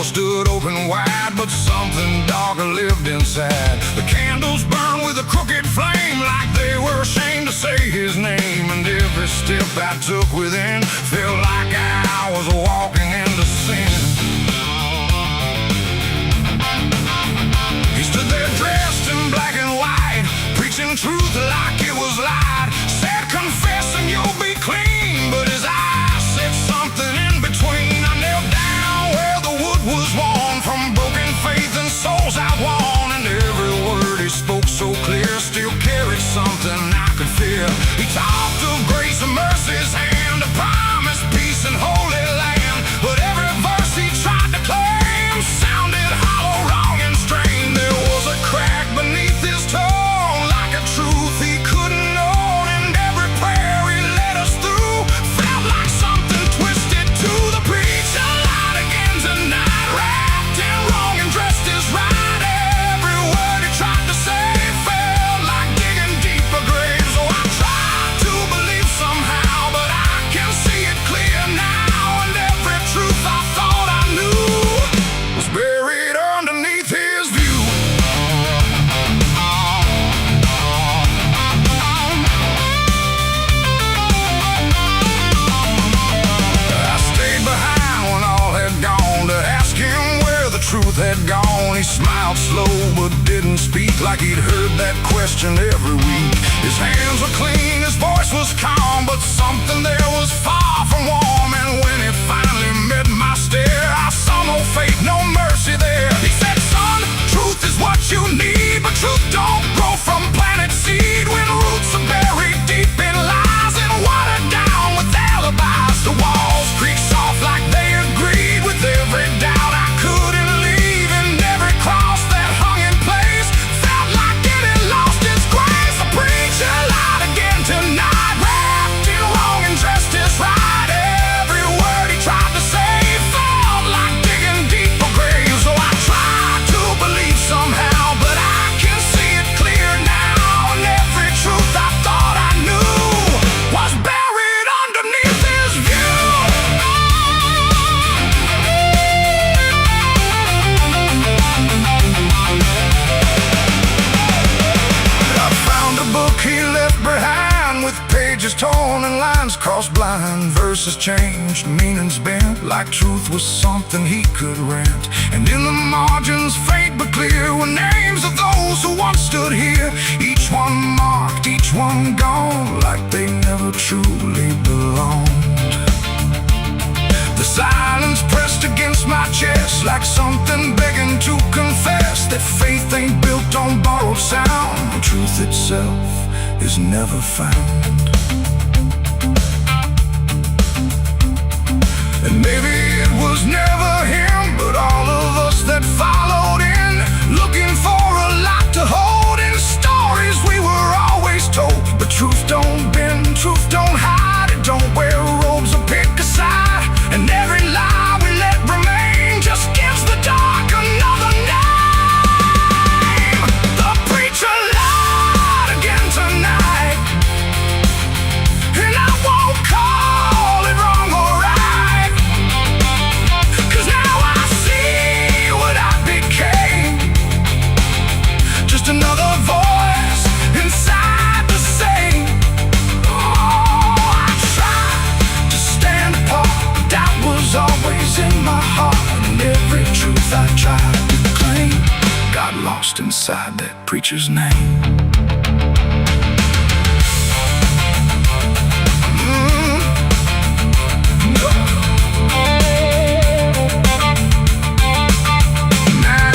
stood open wide, but something darker lived inside. The candles burned with a crooked flame, like they were ashamed to say his name. And every step I took within felt like I was walking into sin. He stood there dressed in black and white, preaching truth like it was lied. Said, confess and you'll be clean, but his eyes said something in between. I knelt down where the wood was worn from broken faith and souls outworn. And every word he spoke so clear still carried something I could feel. He talked of grace and mercy's hand, a promise, peace and holy land. But every verse he tried to claim sounded hollow, wrong and strained. There was a crack beneath his tone, like a truth he couldn't own. And every prayer he led us through felt like something twisted to the preacher. Lied again tonight, wrapped in wrong and dressed as right. Every word he tried to say felt like digging deeper graves. So I tried to believe somehow, but I can see it clear now. And every truth I thought I knew was buried underneath his view. I stayed behind when all had gone to ask him where the truth had gone. He smiled slow but didn't speak, like he'd heard that question every week. His hands were clean, his voice was calm, but something there was far from warm. And when it finally met my stare, I saw no faith, no mercy there. He said, son, truth is what you need, but truth don't grow from planet seed. When roots are buried deep in lies and watered down with alibis, the walls creak soft like they agreed with every doubt I couldn't leave. And every cross that hung in place felt like it had lost its grace. The preacher lied again tonight, wrapped in wrong and dressed as right. Every word he tried to say felt like digging deeper graves. So I tried to believe somehow, but I can see it clear now. And every truth I thought I knew was buried underneath his view. I found a book he left behind, with pages torn and lines crossed blind. Verses changed, meanings bent, like truth was something he could rent. And in the margins, faint but clear, were names of those who once stood here. Each one marked, each one gone, like they never truly belonged. The silence pressed against my chest, like something begging to confess that faith ain't built on borrowed sound. The truth itself is never found. And maybe it was never him, but all of us that followed in, looking for a lot to hold in stories we were always told. But truth don't bend, truth don't hide, it don't wear robes or pick a side. And every lie we let remain just gives the dark another name. The preacher lied again tonight, and I won't call it wrong or right, 'cause now I see what I became. Just another voice inside the same. Oh, I tried to stand apart, but doubt was always in my heart. And every truth I tried to claim got lost inside that preacher's name.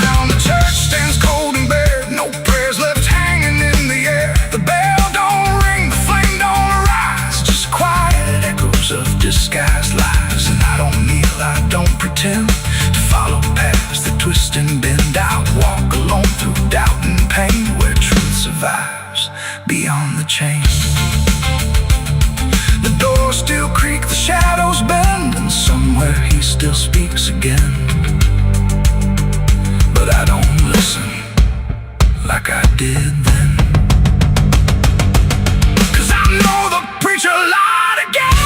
Now the church stands cold and bare, no prayers left hanging in the air. The bell don't ring, the flame don't arise, just quiet echoes of disguised lies. And I don't kneel, I don't pretend to follow paths that twist and bend. I walk alone through doubt and pain, where truth survives beyond the chain. The doors still creak, the shadows bend, and somewhere he still speaks again. But I don't listen like I did then, 'cause I know the preacher lied again.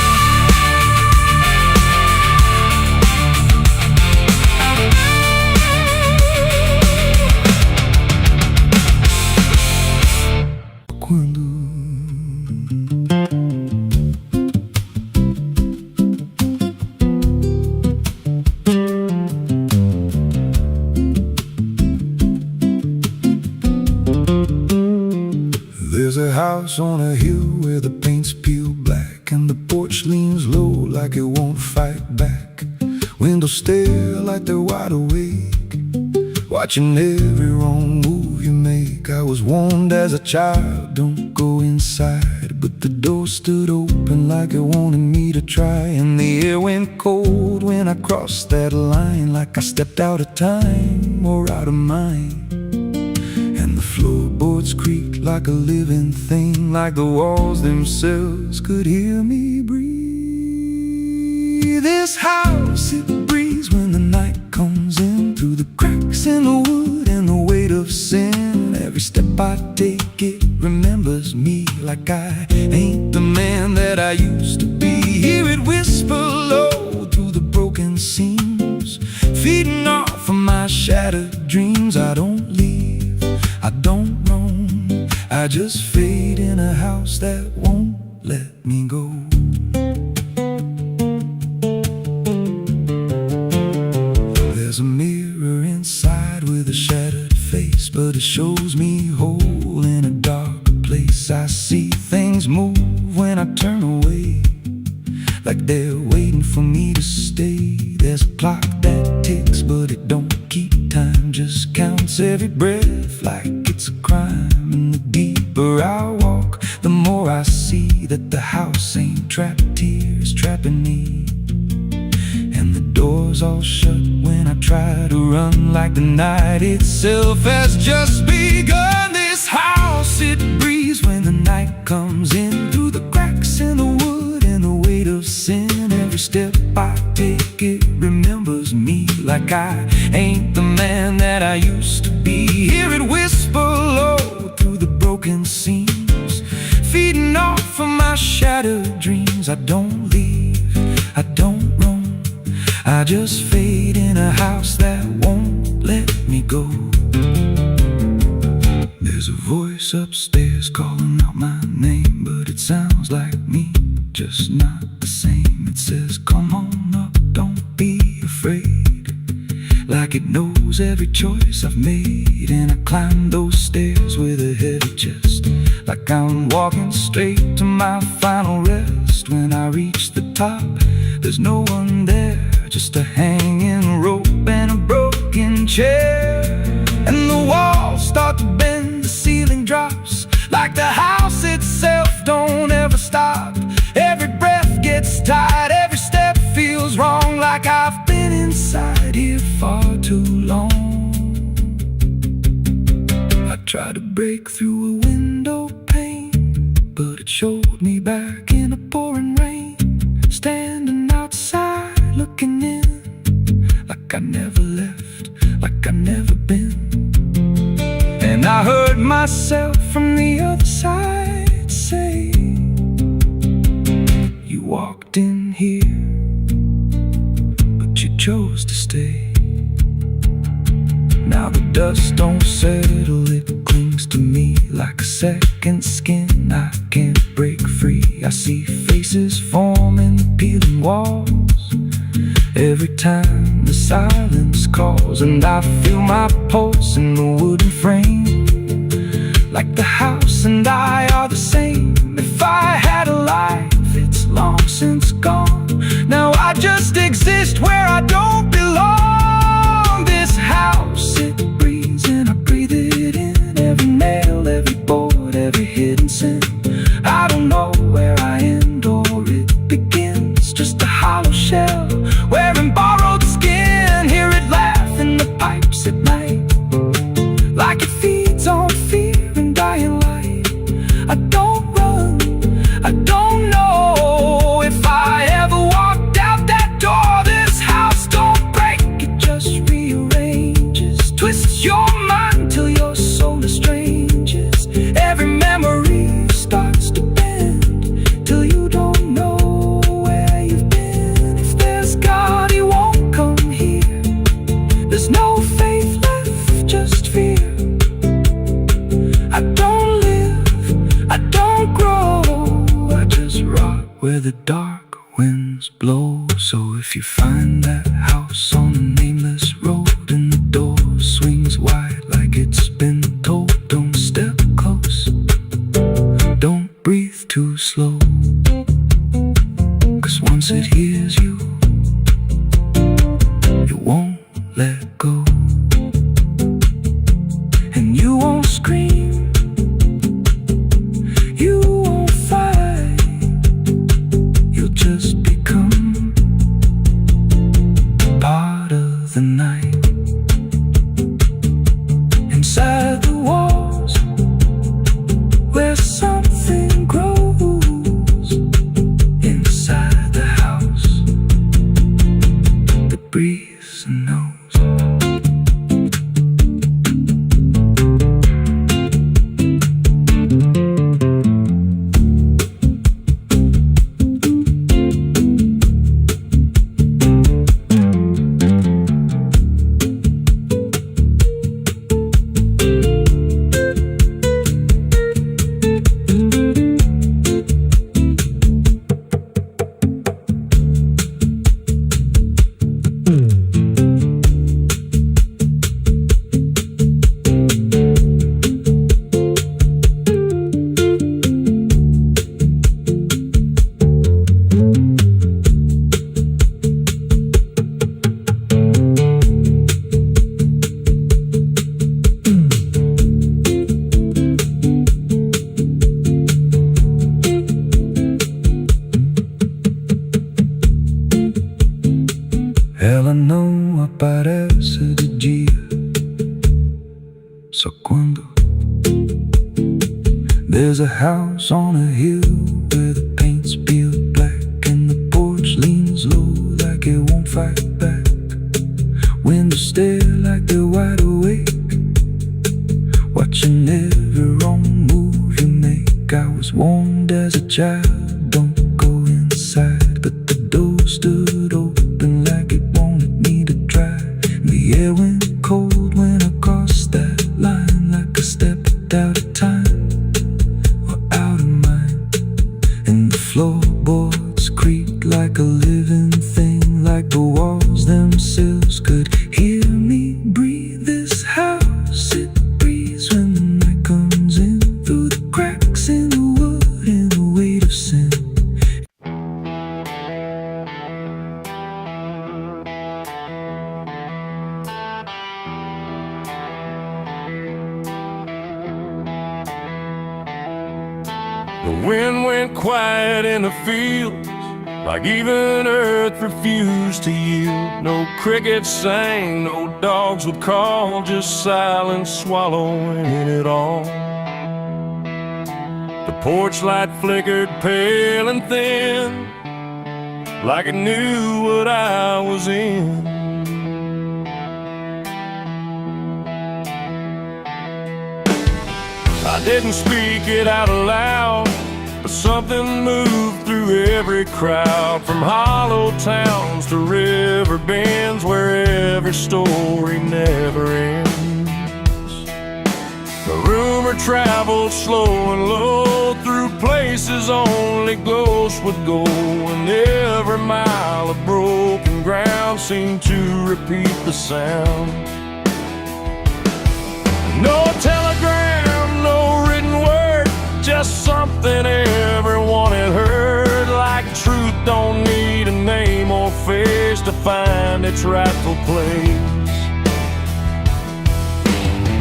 house on a hill where the paint's peeled black, and the porch leans low like it won't fight back. Windows stare like they're wide awake, watching every wrong move you make. I was warned as a child, don't go inside, but the door stood open like it wanted me to try. And the air went cold when I crossed that line, like I stepped out of time or out of mind. And the floorboards creaked like a living thing, like the walls themselves could hear me breathe. This house, it breathes when the night comes in, through the cracks in the wood and the weight of sin. Every step I take, it remembers me, like I ain't the man that I used to be. Hear it whisper low through the broken seams, feeding off of my shattered dreams. I don't leave, I don't roam, I just fade in a house that won't let me go. There's a mirror inside with a shattered face, but it shows me whole in a dark place. I see things move when I turn away, like they're waiting for me to stay. There's a clock that ticks, but it don't keep time, just counts every breath like it's a crime. And the deeper I walk, the more I see that the house ain't trapped here, it's trapping me. And the doors all shut when I try to run, like the night itself has just begun. This house, it breathes when the night comes in, through the cracks in the wood and the weight of sin. Every step I take, it remembers me, like I ain't the man that I used to be. Hear it whisper low through the broken seams, feeding off of my shattered dreams. I don't leave, I don't roam, I just fade in a house that won't let me go. There's a voice upstairs calling out my name, but it sounds like me, just not the same. It says, come on up, don't be afraid, like it knows every choice I've made. And I climb those stairs with a heavy chest, like I'm walking straight to my final rest. When I reach the top, there's no one there, just a hanging rope and a broken chair. And the walls start to bend, the ceiling drops, like the house itself don't ever stop. Every breath gets tight, every step feels wrong, like I've been inside here far too long. I tried to break through a window pane, but it showed me back in a pouring rain, standing outside looking in, like I never left, like I never been. And I heard myself from the other side say, you walked in here, but you chose to stay. Now the dust don't settle, it clings to me like a second skin. I can't break free. I see faces form in the peeling walls every time the silence calls. And I feel my pulse in the wooden frame, like the house and I are the same. If I had a life, it's long since gone. Now I just exist where I don't belong. This house, it breathes and I breathe it in. Every nail, every board, every hidden sin. I don't know where I end or it begins, just a hollow shell wearing borrowed skin. Hear it laugh in the pipes at night, like it feeds on fear and dying light. I don't run, I don't know if I ever walked out that door. This house don't break, it just rearranges, twists your mind till your soul estranges. Every memory starts to bend till you don't know where you've been. If there's God, he won't come here. There's no faith left, just fear. I don't live, I don't grow, I just rot where the dark winds blow. So if you find that house on a nameless road and the door swings wide like it's been told, don't step close, don't let go. And you won't scream, you won't fight, you'll just become part of the night. Inside the walls, where something grows, inside the house that breathes and knows. Ela não aparece de dia, só quando there's a house on a hill where the paint's peeled black and the porch leans low like it won't fight back. Windows stare like they're wide awake, watching every wrong move you make. I was warned as a child, don't go inside, but the door stood open like it wanted me to try. The air went cold when I crossed that line, like I stepped out of time or out of mind. And the floorboards creaked like a living thing, like the walls themselves could hear me breathe. This house, it breathes when the night comes in, through the cracks in the wood and the weight of sin. The wind went quiet in the fields, like even earth refused to yield. No crickets sang, no dogs would call, just silence swallowing it all. The porch light flickered pale and thin, like it knew what I was in. I didn't speak it out loud, but something moved through every crowd, from hollow towns to river bends, where every story never ends. The rumor traveled slow and low through places only ghosts would go, and every mile of broken ground seemed to repeat the sound. No telegram, no written word, just something everyone had heard, like truth don't need a name or face to find its rightful place.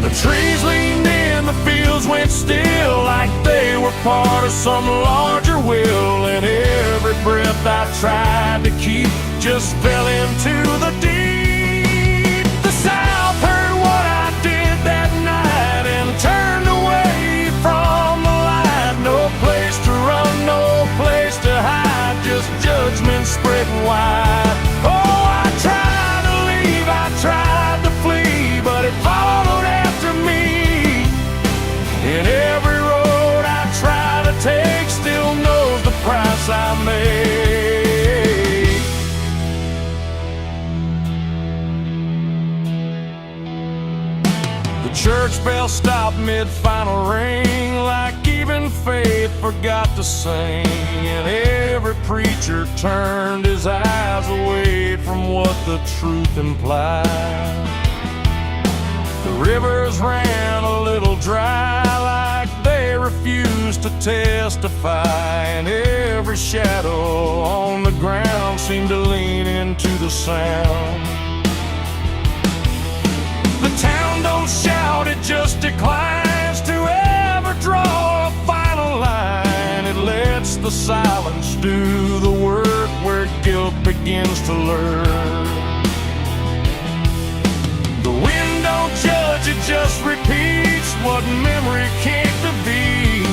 The trees leaned in, the fields went still, like they were part of some larger will, and every breath I tried to keep just fell into the deep. The South heard what I did that night and turned away from the light. No place to run, no place to hide, just judgment spreading wide. Oh, I tried to leave, I tried to flee, but it followed after me. And every road I try to take still knows the price I made. The church bell stopped mid-final ring, like even faith forgot to sing, and every preacher turned his eyes away from what the truth implied. The rivers ran a little dry, like they refused to testify, and every shadow on the ground seemed to lean into the sound. begins to learn. The wind don't judge, it just repeats what memory can't be.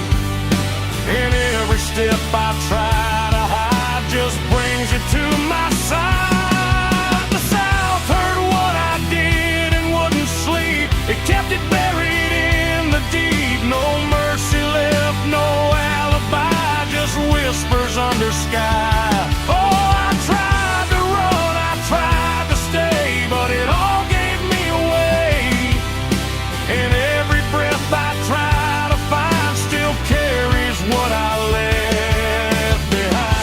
And every step I try to hide just brings you to my side. The South heard what I did and wouldn't sleep. It kept it buried in the deep. No mercy left, no alibi, just whispers under sky. Oh, I tried to run, I tried to stay, but it all gave me away. And every breath I try to find still carries what I left behind.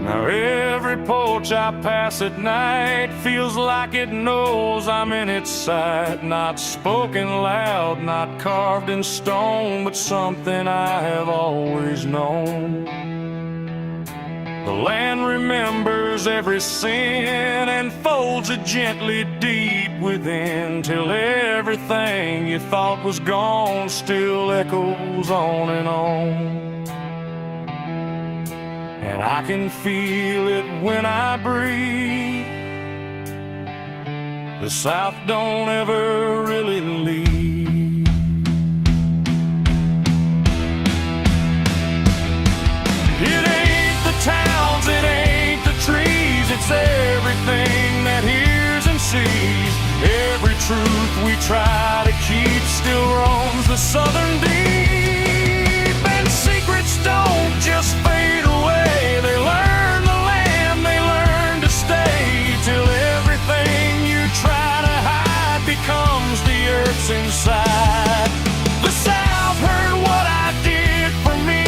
Now every porch I pass at night feels like it knows I'm in its sight. Not spoken loud, not carved in stone, but something I have always known. The land remembers every sin and folds it gently deep within, till everything you thought was gone still echoes on and on. And I can feel it when I breathe. The South don't ever really leave. It ain't the towns, it ain't the trees, it's everything that hears and sees. Every truth we try to keep still roams the southern deep. And secrets don't just fade away, they learn the land, they learn to stay, till everything you try to hide becomes the earth's inside. The South heard what I did for me,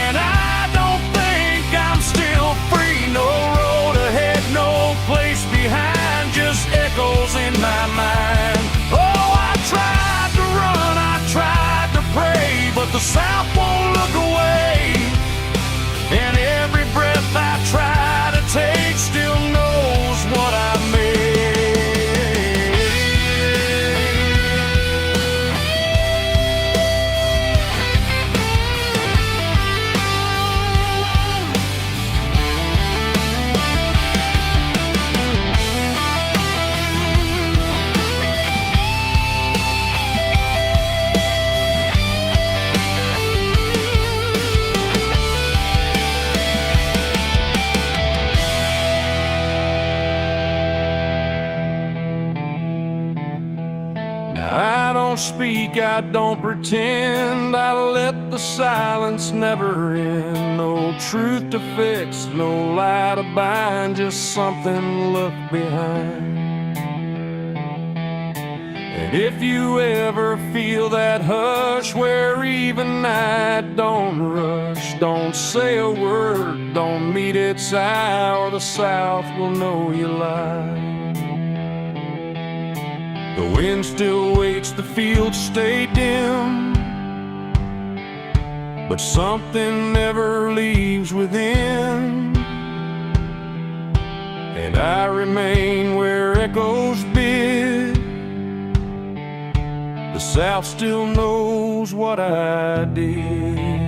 and I don't think I'm still free. No road ahead, no place behind, just echoes in my mind. Oh, I tried to run, I tried to pray, but the South won't look away. And every breath I try to take still knows what I made. I don't speak, I don't pretend, I let the silence never end. No truth to fix, no lie to bind, just something left behind. And if you ever feel that hush where even night don't rush, don't say a word, don't meet its eye, or the South will know you lie. The wind still waits, the fields stay dim, but something never leaves within. And I remain where echoes bid. The South still knows what I did.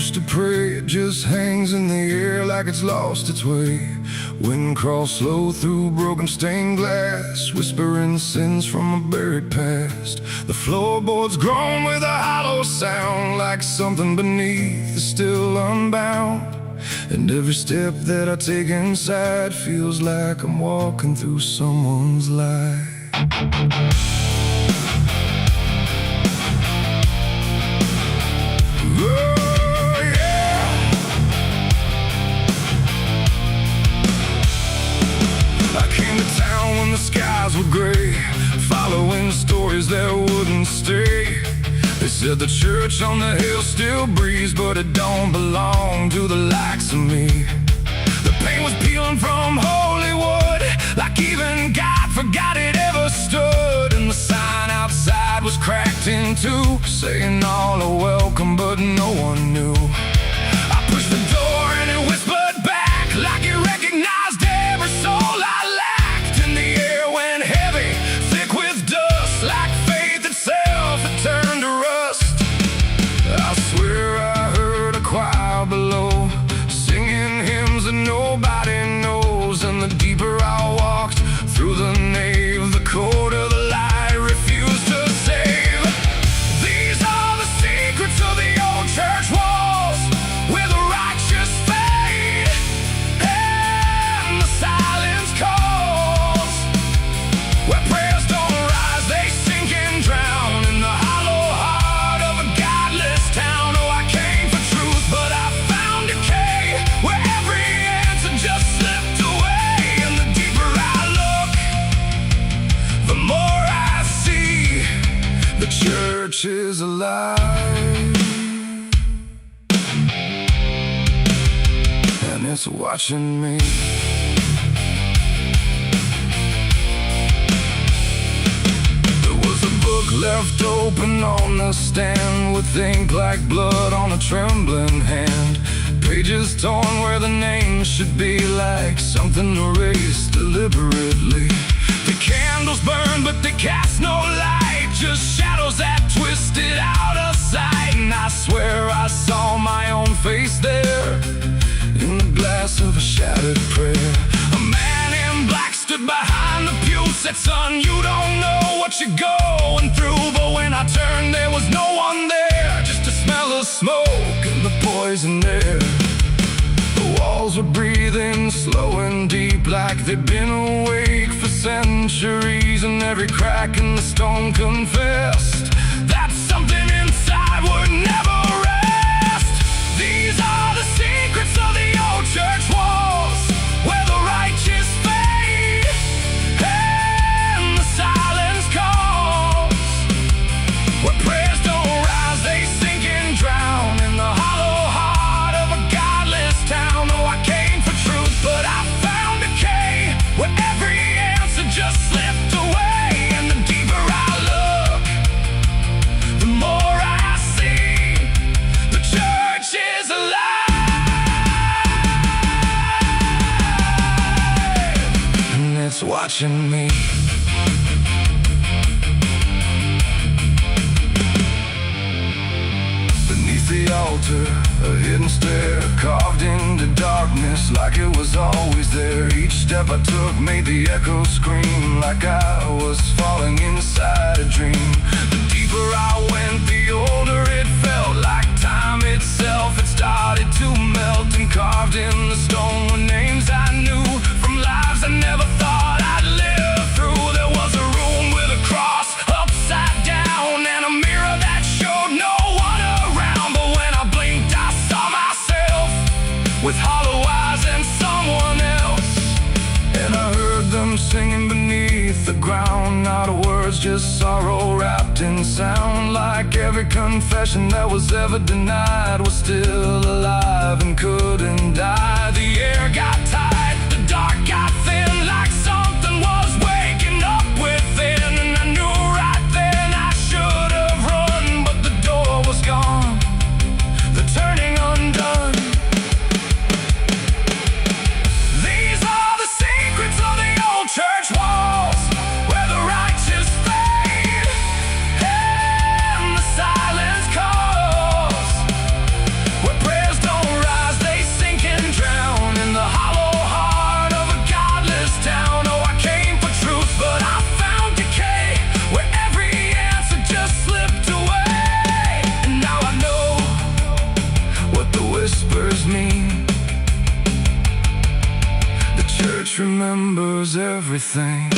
used to pray, it just hangs in the air like it's lost its way. Wind crawls slow through broken stained glass, whispering sins from a buried past. The floorboards groan with a hollow sound, like something beneath is still unbound. And every step that I take inside feels like I'm walking through someone's life. Oh, yeah. I came to town when the skies were gray, following stories that wouldn't stay. They said the church on the hill still breathes, but it don't belong to the likes of me. The paint was peeling from Hollywood, like even God forgot it ever stood. And the sign outside was cracked in two, saying all are welcome, but no one knew. I pushed the door and it whispered back, like it recognized every soul I lacked. And the air went heavy, thick with dust, like faith itself had turned to rust. I swear I heard a choir below, singing hymns that nobody knows. And the deeper I walked through the nave, the colder the light refused to save. These are the secrets of the old church walls, where the righteous fade and the silence calls, where prayers don't rise, they sink and drown in the hollow heart of a godless town. Oh, I came for truth, but I found decay, where every answer just slipped away. And the deeper I look, the more I see the church is alive, and it's watching me. There was a book left open on the stand, with ink like blood on a trembling hand. Pages torn where the name should be, like something erased deliberately. The candles burn, but they cast no light, just shadows that twisted out of sight. And I swear I saw my own face there, in the glass of a shattered prayer. A man in black stood behind the pew, said, son, you don't know what you're going through. But when I turned, there was no one there, just a smell of smoke and the poison air. The walls were breathing slow and deep, like they'd been awake for centuries. And every crack in the stone confessed that something inside would never rest. These are the secrets of the old church walls, where the righteous fade and the silence calls, where prayers don't rise, they sink and drown in the hollow heart of a godless town. Oh, I came for truth, but I found decay, where every answer just slipped away. And the deeper I look, the more I see the church is alive, and it's watching me. Beneath the altar, a hidden stair carved into darkness, like it was always there. Each step I took made the echo scream, like I was falling inside a dream. The deeper I went, the older it felt, like time itself had started to melt. And carved in the stone were names I knew, from lives I never thought I'd live through. There was a room with a cross upside down, and a mirror that showed no one around. But when I blinked, I saw myself, with hollow eyes and someone else. And I heard them singing beneath the ground, not words, just sorrow wrapped in sound. Like every confession that was ever denied was still alive and couldn't die. The air got tight, the dark got thin, like something was waking up within. And I knew right then I should have run, but the door was gone, the turning undone. These are the secrets of the old church walls, where the righteous fade and the silence calls, where prayer church remembers everything.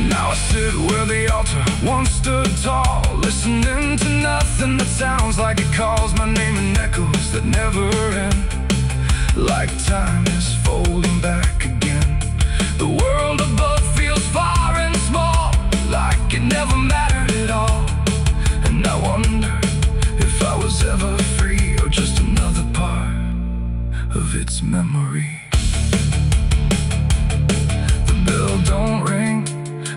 Now I sit where the altar once stood tall, listening to nothing that sounds like it calls my name in echoes that never end. Like time is folding back again. The world above feels far and small, like it never mattered at all. And I wonder if I was ever free, or just another part of its memory. The bell don't ring,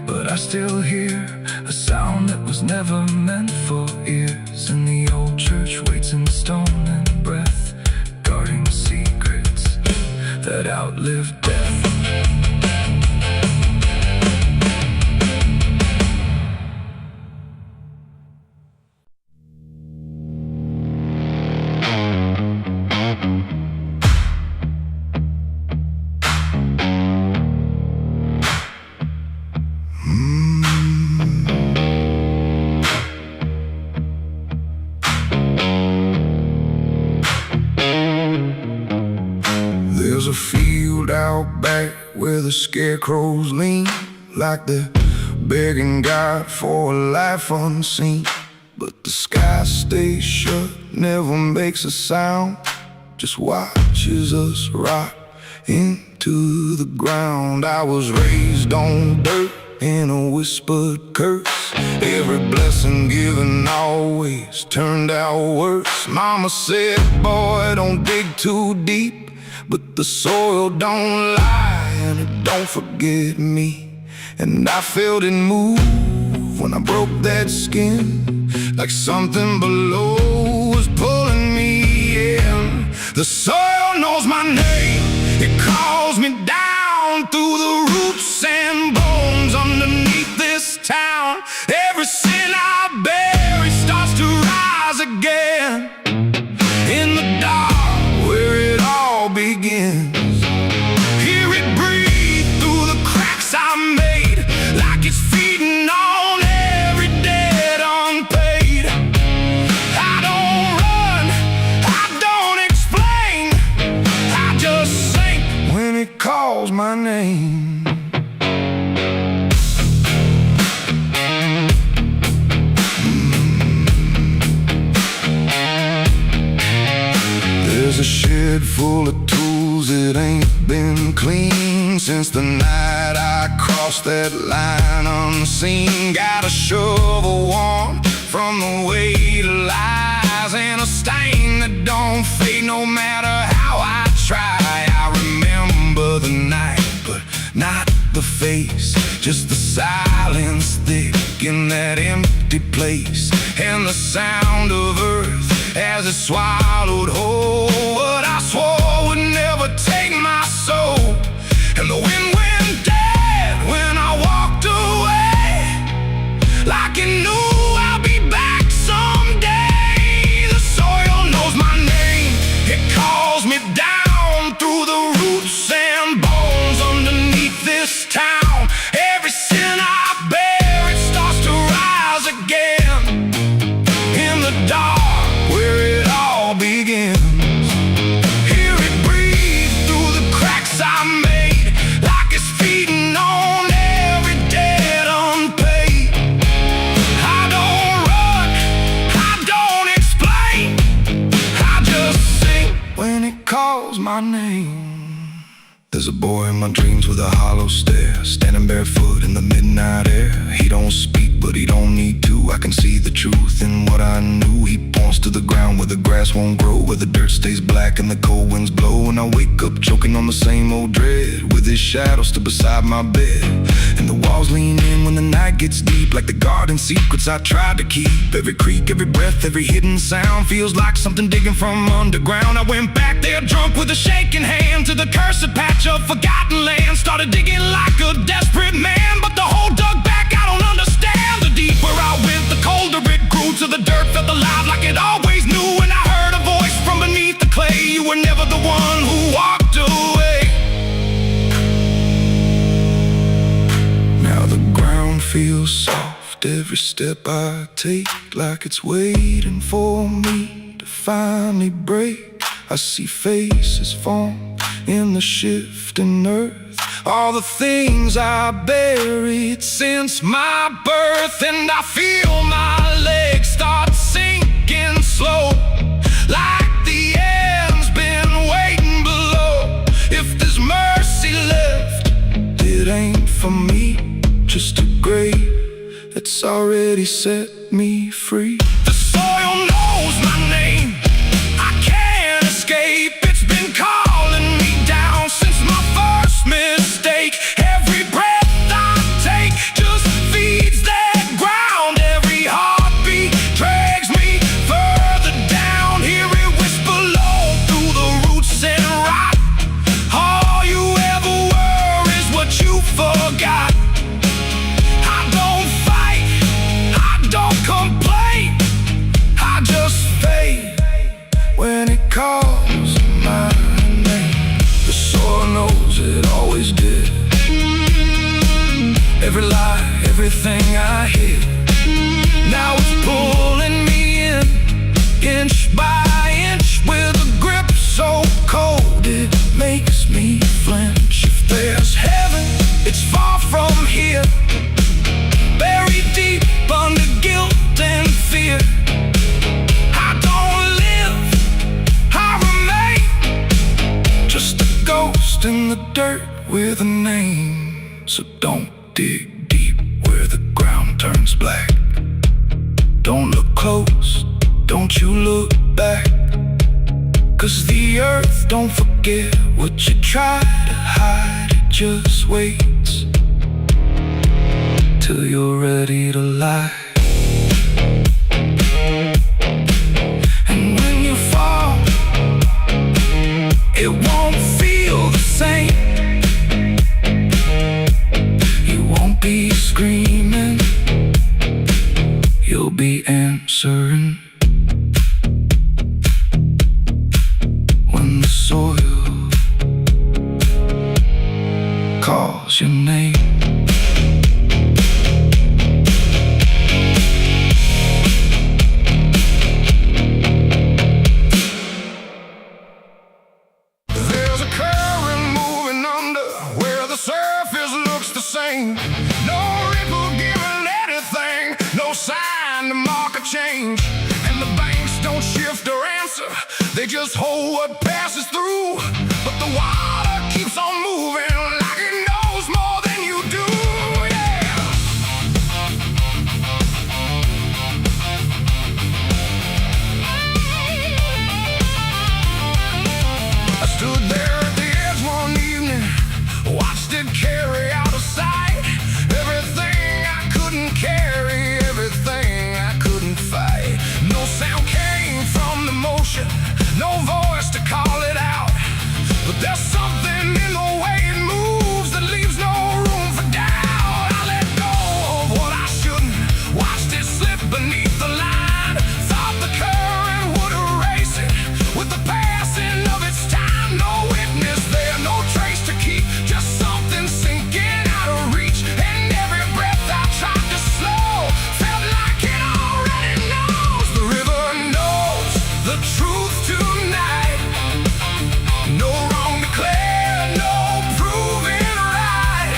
but I still hear a sound that was never meant for ears. And the old church waits in stone and breath, guarding secrets that outlive death. There's a field out back where the scarecrows lean, like they're begging God for a life unseen. But the sky stays shut, never makes a sound, just watches us rot into the ground. I was raised on dirt in a whispered curse. Every blessing given always turned out worse. Mama said, boy, don't dig too deep, but the soil don't lie and it don't forget me. And I felt it move when I broke that skin, like something below was pulling me in. The soil knows my name, it calls me down through the roots and bones underneath this town. Every sin I bear, it starts to rise again in the dark where it all begins. Hear it breathe through the cracks I made, like it's feeding on every debt unpaid. I don't run, I don't explain, I just sink when it calls my name. There's a shed full of tools that ain't been clean since the night I crossed that line unseen. Got a shovel worn from the weight of lies, and a stain that don't fade no matter how I try. I remember the night, but not the face, just the silence thick in that empty place, and the sound of earth as it swallowed whole what I swore would never take my soul. And the wind went dead when I walked away, like it knew I'll be back someday. The soil knows my name, it calls me down through the roots and bones underneath this town. Every sin I bear, it starts to rise again in the dark where it all begins. Hear it breathe through the cracks I made, like it's feeding on every debt unpaid. I don't run, I don't explain, I just sing when it calls my name. There's a boy in my dreams with a hollow stare, standing barefoot in the midnight air. He don't speak, but he don't need to. I can see the truth in what I knew. He points to the ground where the grass won't grow, where the dirt stays black and the cold winds blow. And I wake up choking on the same old dread, with his shadow still beside my bed. And the walls lean in when the night gets deep, like the garden secrets I tried to keep. Every creak, every breath, every hidden sound feels like something digging from underground. I went back there drunk with a shaking hand to the cursed patch of forgotten land. Started digging like a desperate man, but the hole dug back, I don't understand. The deeper I went, the colder it grew, till the dirt felt alive like it always knew. And I heard a voice from beneath the clay, you were never the one who walked away. Now the ground feels soft, every step I take, like it's waiting for me to finally break. I see faces form in the shifting earth. All the things I buried since my birth. And I feel my legs start sinking slow, like the end's been waiting below. If there's mercy left, it ain't for me, just a grave that's already set me free. The soil knows my name, I can't escape. It's been calling me down since my first mistake. Every breath I take just feeds that ground. Every heartbeat drags me further down. Hear it whisper low through the roots and rot. All you ever were is what you forgot. I don't fight, I don't complain, I just fade when it calls my name. The soil knows it always did. Every lie, everything I hid, now it's pulling me in, inch by inch, with a grip so cold it makes me flinch. If there's heaven, it's far from here, buried deep under guilt and fear. I don't live, I remain, just a ghost in the dirt with a name. So don't dig deep where the ground turns black. Don't look close, don't you look back, 'cause the earth don't forget what you try to hide. It just waits till you're ready to lie. And when you fall, it won't feel the same. You won't be screaming, you'll be answering. When the soil calls your name. There's a current moving under where the surface looks the same. No ripple giving anything, no sign to mark a change. And the banks don't shift or answer, they just hold what passes through. But the water keeps on moving like it knows more than you do. Yeah. I stood there at the edge one evening, watched it carry out of sight. Everything I couldn't carry, everything I couldn't fight. No sound came from the motion, no voice to call it out. But there's something in the way it moves that leaves no room for doubt. I let go of what I shouldn't, watched it slip beneath the line. Thought the current would erase it with the passing of its time. No witness there, no trace to keep, just something sinking out of reach. And every breath I tried to slow felt like it already knows. The river knows the truth tonight. No wrong declared, no proven right,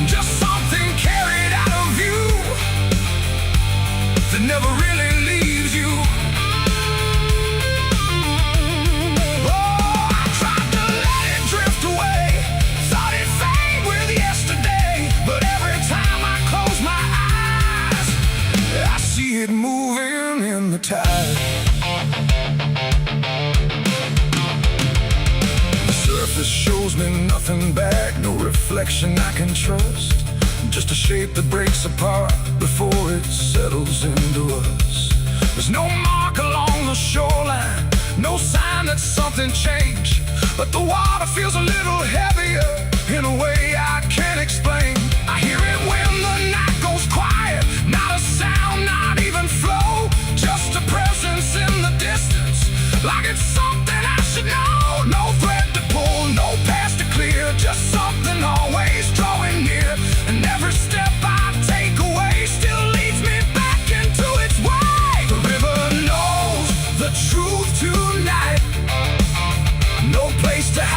just something carried out of you that never really leaves you. Oh, I tried to let it drift away, thought it'd fade with yesterday. But every time I close my eyes, I see it moving in the tide. The surface shows me nothing back, no reflection I can trust, just a shape that breaks apart before it settles into us. There's no mark along the shoreline, no sign that something changed. But the water feels a little heavier in a way I can't explain. I hear it when the night goes quiet, not a sound, not even flow, just a presence in the distance, like it's something I should know. No thread to pull, no path to clear, just something always drawing near. And every step I take away still leads me back into its way. The river knows the truth tonight, no place to hide.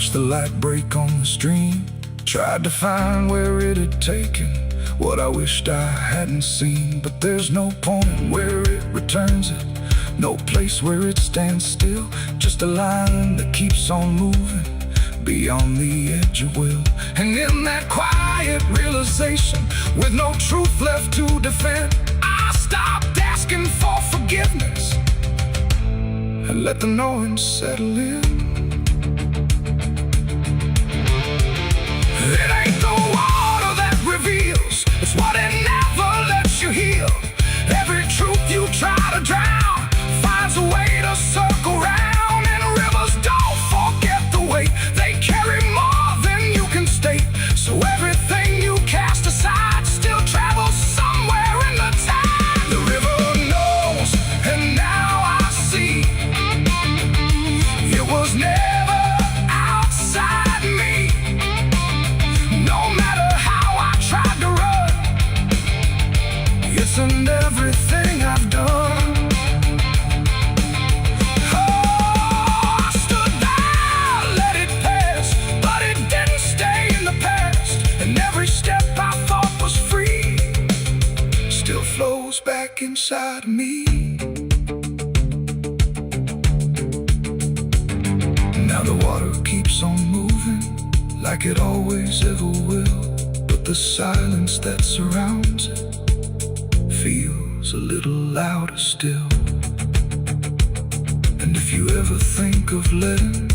watched the light break on the stream, tried to find where it had taken what I wished I hadn't seen. But there's no point where it returns it, no place where it stands still, just a line that keeps on moving beyond the edge of will. And in that quiet realization, with no truth left to defend, I stopped asking for forgiveness and let the knowing settle in. It ain't the water that reveals, it's what it never lets you heal. Every truth you try to drown finds a way to circle round. And rivers don't forget the weight, they carry more than you can state. So everything you cast aside still travels somewhere in the tide. The river knows, and now I see, it was never outside me. No matter how I tried to run, it's in everything I've done. Back inside of me. Now the water keeps on moving like it always ever will, but the silence that surrounds it feels a little louder still. And if you ever think of letting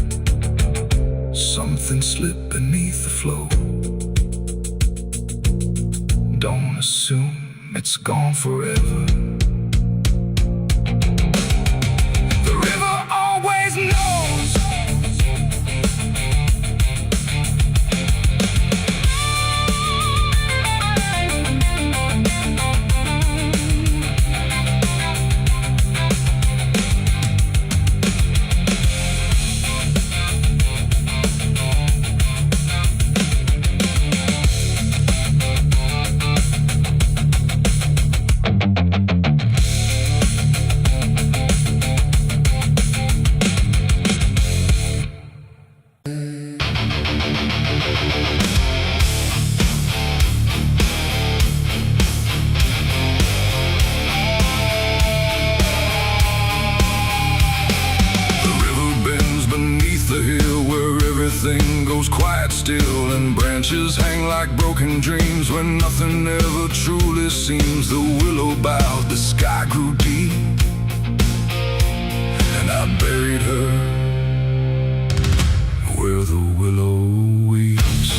something slip beneath the flow, don't assume it's gone forever. The river always knows. Everything goes quiet still, and branches hang like broken dreams when nothing ever truly seems. The willow bowed, the sky grew deep, and I buried her where the willow weeps.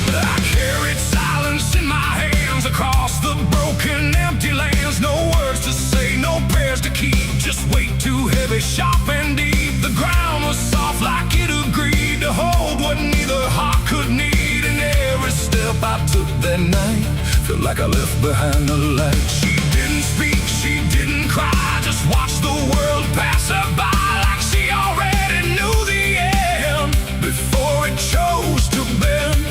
I carried silence in my hands across the broken, empty lands. No words to say, no prayers to keep, just weight too heavy, sharp and deep. The ground was soft like it agreed to hold what neither heart could need. And every step I took that night felt like I left behind a light. She didn't speak, she didn't cry, just watched the world pass her by like she already knew the end before it chose to bend.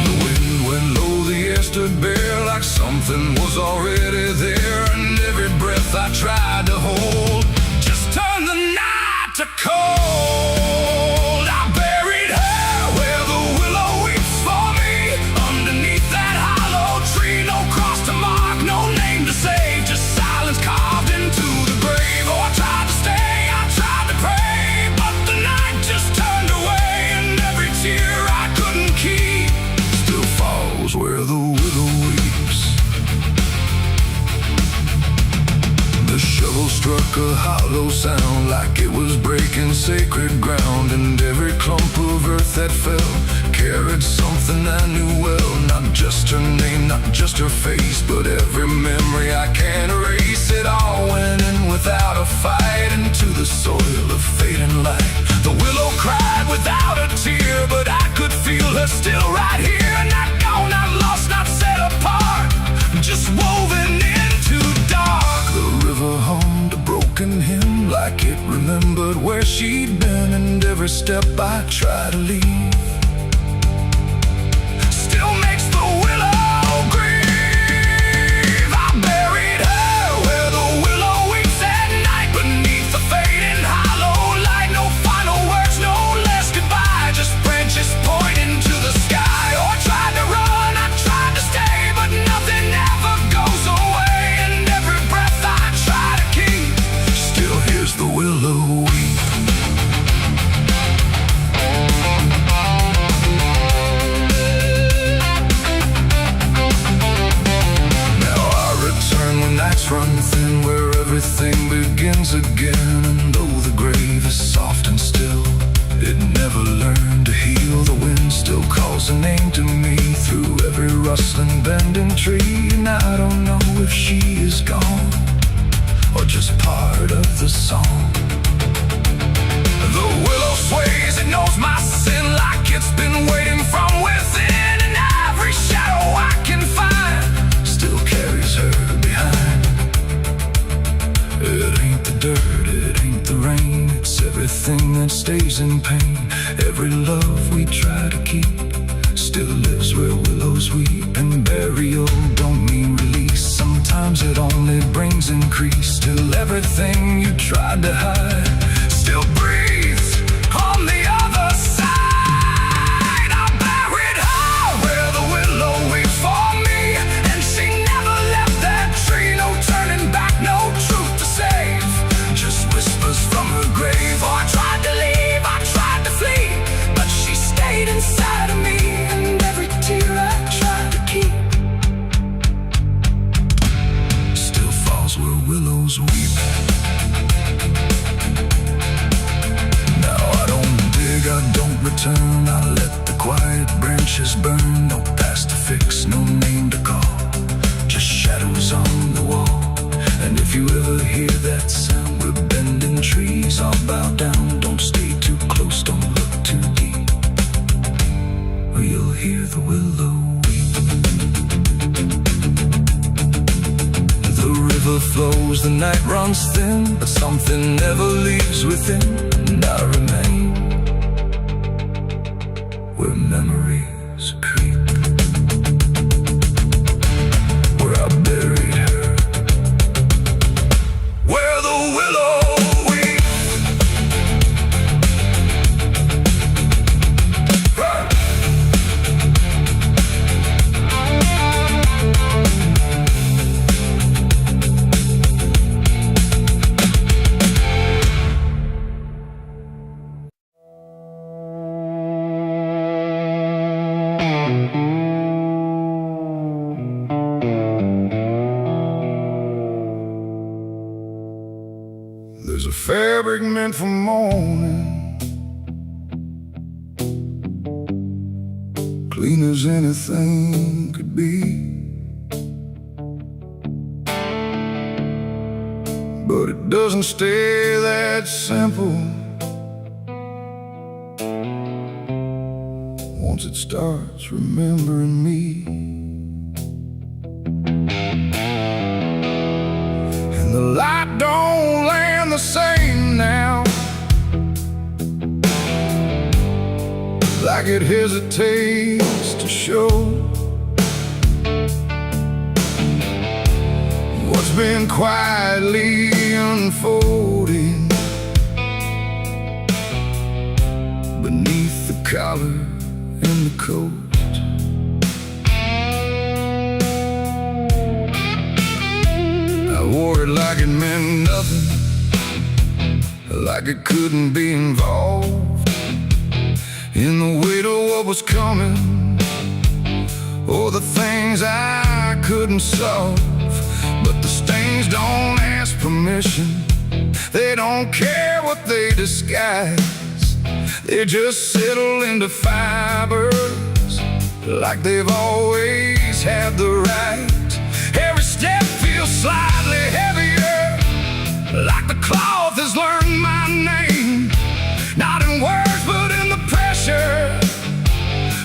The wind went low, the air stood bare like something was already there. And every breath I tried to hold just turned the night to cold. I buried her where the willow weeps for me, underneath that hollow tree. No cross to mark, no name to save, just silence carved into the grave. Oh, I tried to stay, I tried to pray, but the night just turned away. And every tear I couldn't keep still falls where the willow weeps. The shovel struck a hollow sound like it was breaking sacred ground. And every clump of earth that fell carried something I knew well. Not just her name, not just her face, but every memory I can't erase. It all went in without a fight into the soil of fading light. The willow cried without a tear, but I could feel her still right here. Not gone, not lost, not set apart, just woven into dark. The river hummed a broken hymn like it remembered where she'd been. And every step I try to leave still makes the willow grieve. I buried her where the willow weeps at night, beneath the a name to me through every rustling bending tree. And I don't know if she is gone or just part of the song. The willow sways, it knows my sin like it's been waiting from within. And every shadow I can find still carries her behind. It ain't the dirt, it ain't the rain, it's everything that stays in pain. Every love we try to keep still lives where willows weep. And burial don't mean release, sometimes it only brings increase. Till everything you tried to hide still breathes on the other side. I buried her where the willow weeps for me, and she never left that tree. No turning back, no truth to save, just whispers from her grave. Oh, I tried to leave, I tried to flee, but she stayed inside of me. And every tear I tried to keep still falls where willows weep. I don't return, I let the quiet branches burn. No past to fix, no name to call, just shadows on the wall. And if you ever hear that sound, we're bending trees, I'll bow down. Don't stay too close, don't look too deep, or you'll hear the willow weep. The river flows, the night runs thin, but something never leaves within. And I remain where memories creep, where I buried her, where the willow weeps. There's a fabric meant for mourning, clean as anything could be, but it doesn't stay that simple. Once it starts remembering me, and the light don't land the same now, like it hesitates to show what's been quietly unfolding beneath the collar and the coat. I wore it like it meant nothing, like it couldn't be involved in the weight of what was coming, or the things I couldn't solve. But the stains don't ask permission, they don't care what they disguise, they just settle into fibers like they've always had the right. Every step feels slightly heavier, like the cloth has learned my name, not in words but in the pressure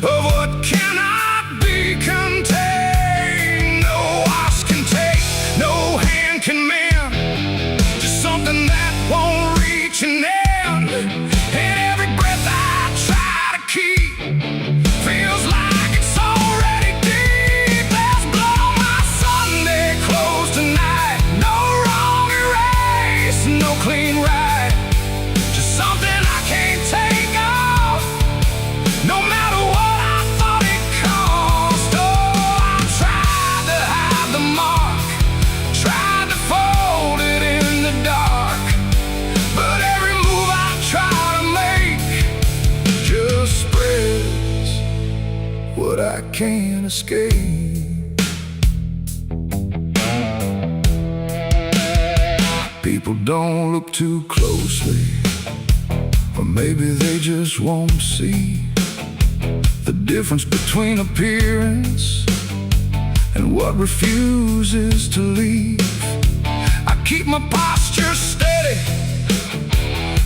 of what cannot be contained. No wash can take, no hand can mend, just something that won't reach an end. And every breath I try to keep feels like it's already deep. There's blood on my Sunday clothes tonight, no wrong erase, no clean right, just something I can't take off, no matter what I thought it cost. Oh, I tried to hide the mark, tried to fold it in the dark, but every move I try to make just spreads what I can't escape. People don't look too closely, or maybe they just won't see The difference between appearance and what refuses to leave. I keep my posture steady,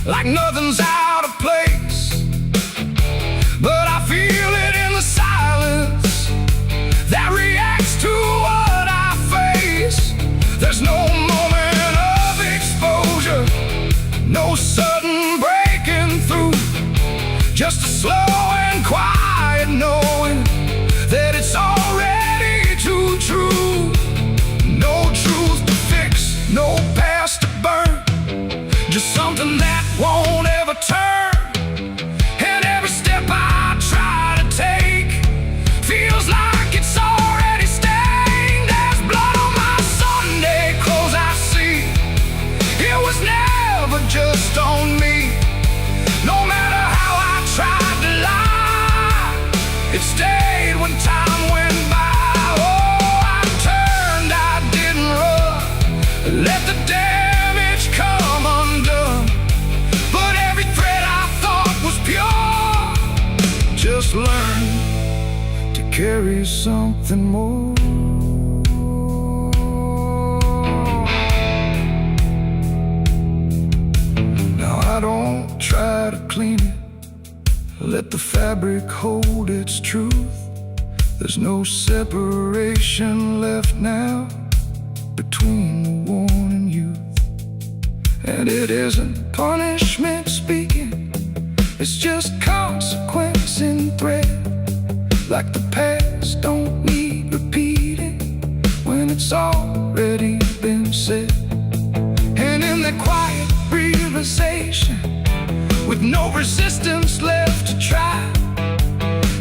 like nothing's out of place, but I feel it in the silence that reacts to what I face. There's no moment of exposure, no sudden breaking through, just a slow and quiet knowing that it's already too true. No truth to fix, no past to burn, just something that won't ever turn. And every step I try to take feels like it's already stained. There's blood on my Sunday clothes, I see. It was never just on me. No matter how I tried to lie, it stayed when time went by. Oh, I turned, I didn't run, let the damage come undone. But every thread I thought was pure just learned to carry something more. Now I don't try to clean it, let the fabric hold its truth. There's no separation left now between the worn and youth. And it isn't punishment speaking, it's just consequence in thread. Like the past don't need repeating when it's already been said. And in that quiet realization, with no resistance left to try,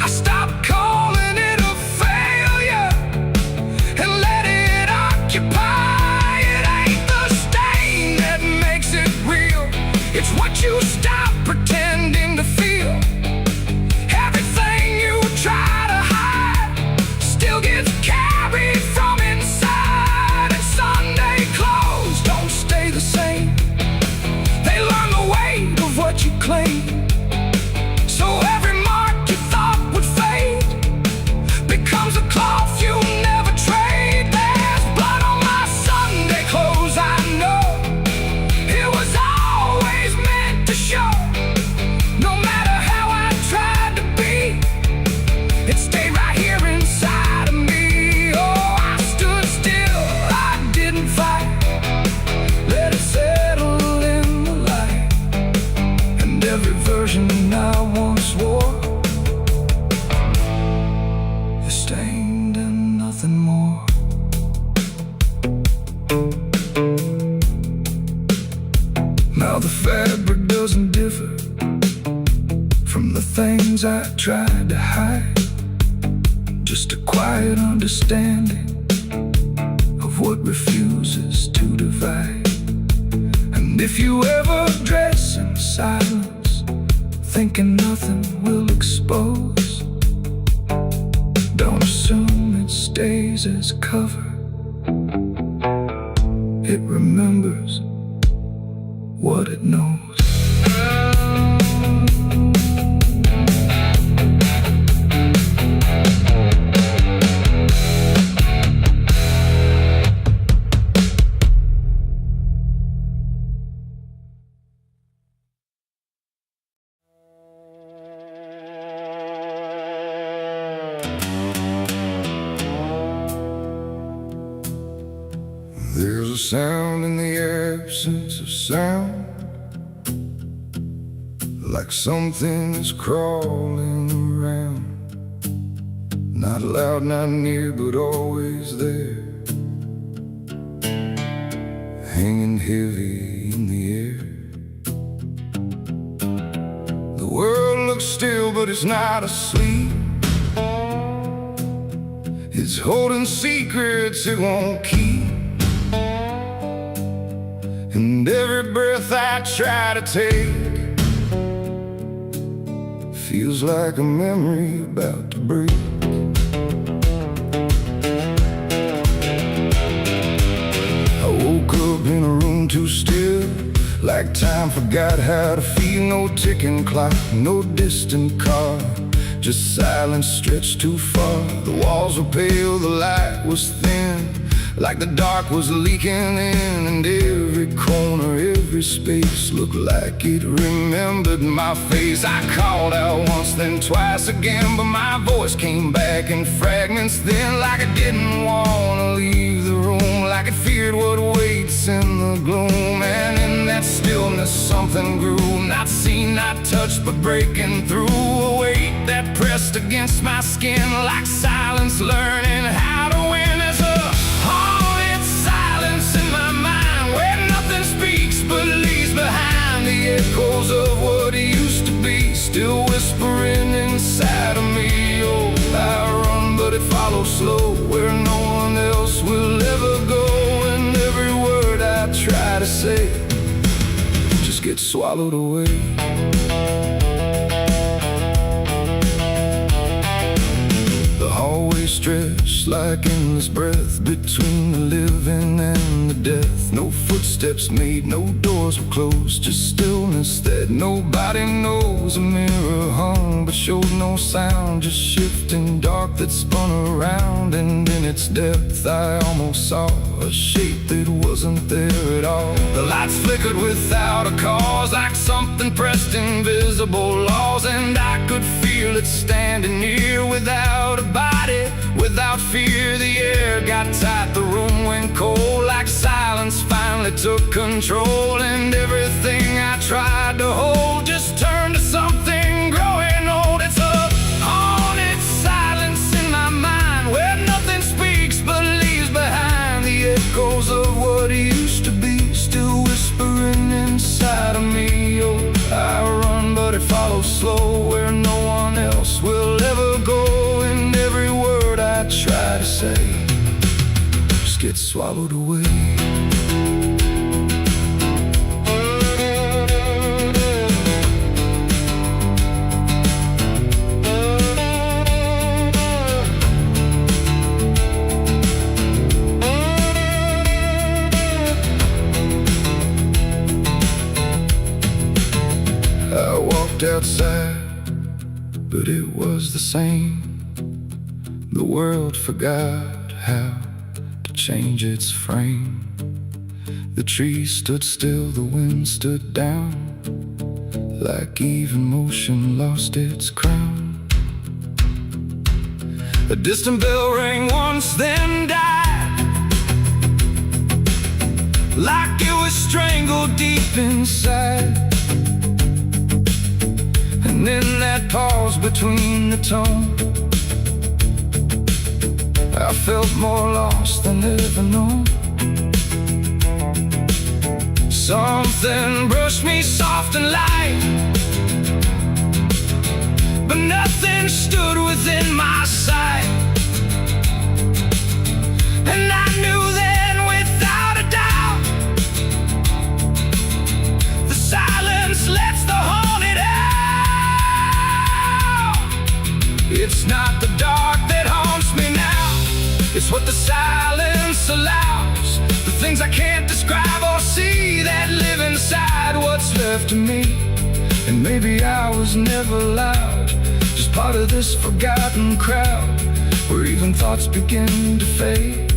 I stopped calling it a failure and let it occupy. It ain't the stain that makes it real, it's what you stop pretending to feel. Everything you try to hide still gets carried from inside. And Sunday clothes don't stay the same, they learn the weight of what you claim. So every mark you thought would fade becomes a cloth you never trade. There's blood on my Sunday clothes, I know. It was always meant to show. No matter how I tried to be, it stayed right here inside of me. Oh, I stood still, I didn't fight, let it settle in the light. And every version I once wore is stained and nothing more. Now the fabric doesn't differ from the things I tried to hide, just a quiet understanding of what refuses to divide. And if you ever dress in silence, thinking nothing will expose, don't assume it stays as cover. It remembers what it knows. There's a sound in the absence of sound, like something is crawling around. Not loud, not near, but always there, hanging heavy in the air. The world looks still, but it's not asleep. It's holding secrets it won't keep. And every breath I try to take feels like a memory about to break. I woke up in a room too still, like time forgot how to feel. No ticking clock, no distant car, just silence stretched too far. The walls were pale, the light was thin, like the dark was leaking in. And every corner, every space looked like it remembered my face. I called out once, then twice again, but my voice came back in fragments then, like I didn't want to leave the room, like it feared what waits in the gloom. And in that stillness something grew, not seen, not touched, but breaking through. A weight that pressed against my skin, like silence learning how to win. As a haunted silence in my mind, where nothing speaks but leaves behind the echoes of what used to be, still whispering inside of me. Oh, I run, but it follows slow, where no one else will ever go. And every word I try to say just gets swallowed away. The hallway stretched like endless breath between the living and the death. No footsteps made, no doors were closed, just stillness that nobody knows. A mirror hung but showed no sound, just shifting dark that spun around. And in its depth I almost saw a shape that wasn't there at all. The lights flickered without a cause, like something pressed invisible laws. And I could feel it standing near, without a body, without fear. The air got tight, the room went cold, like silence finally took control. And everything I tried to hold just turned to something growing old. It's a haunted silence in my mind, where nothing speaks but leaves behind the echoes of what used to be, still whispering inside of me. Oh, I run, but it follows slow, where no one else will ever go. And every word I try to say just gets swallowed away. I walked outside, but it was the same. The world forgot how to change its frame. The trees stood still, the wind stood down, like even motion lost its crown. A distant bell rang once, then died, like it was strangled deep inside. And in that pause between the tone, I felt more lost than ever known. Something brushed me soft and light, but nothing stood within my sight. And I knew then without a doubt, the silence lets the haunted out. It's not the dark that haunts me now, it's what the silence allows. The things I can't describe or see that live inside what's left of me. And maybe I was never loud, just part of this forgotten crowd, where even thoughts begin to fade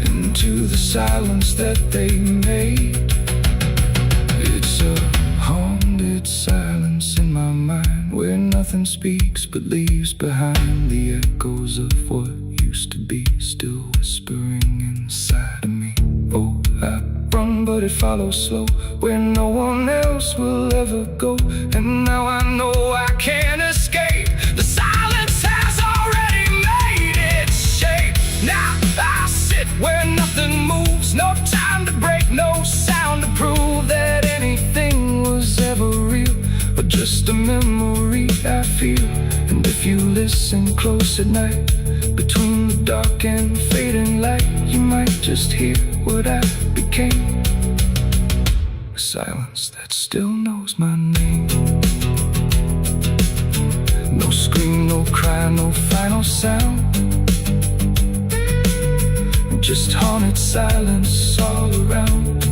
into the silence that they made. It's a haunted silence in my mind, where nothing speaks but leaves behind the echoes of what used to be, still whispering inside of me. Oh, I run, but it follows slow, where no one else will ever go. And now I know I can't escape. The silence has already made its shape. Now I sit where nothing moves, no time to break, no sound to prove that anything was ever real, but just a memory I feel. And if you listen close at night, between the dark and fading light, you might just hear what I became. A silence that still knows my name. No scream, no cry, no final sound, just haunted silence all around.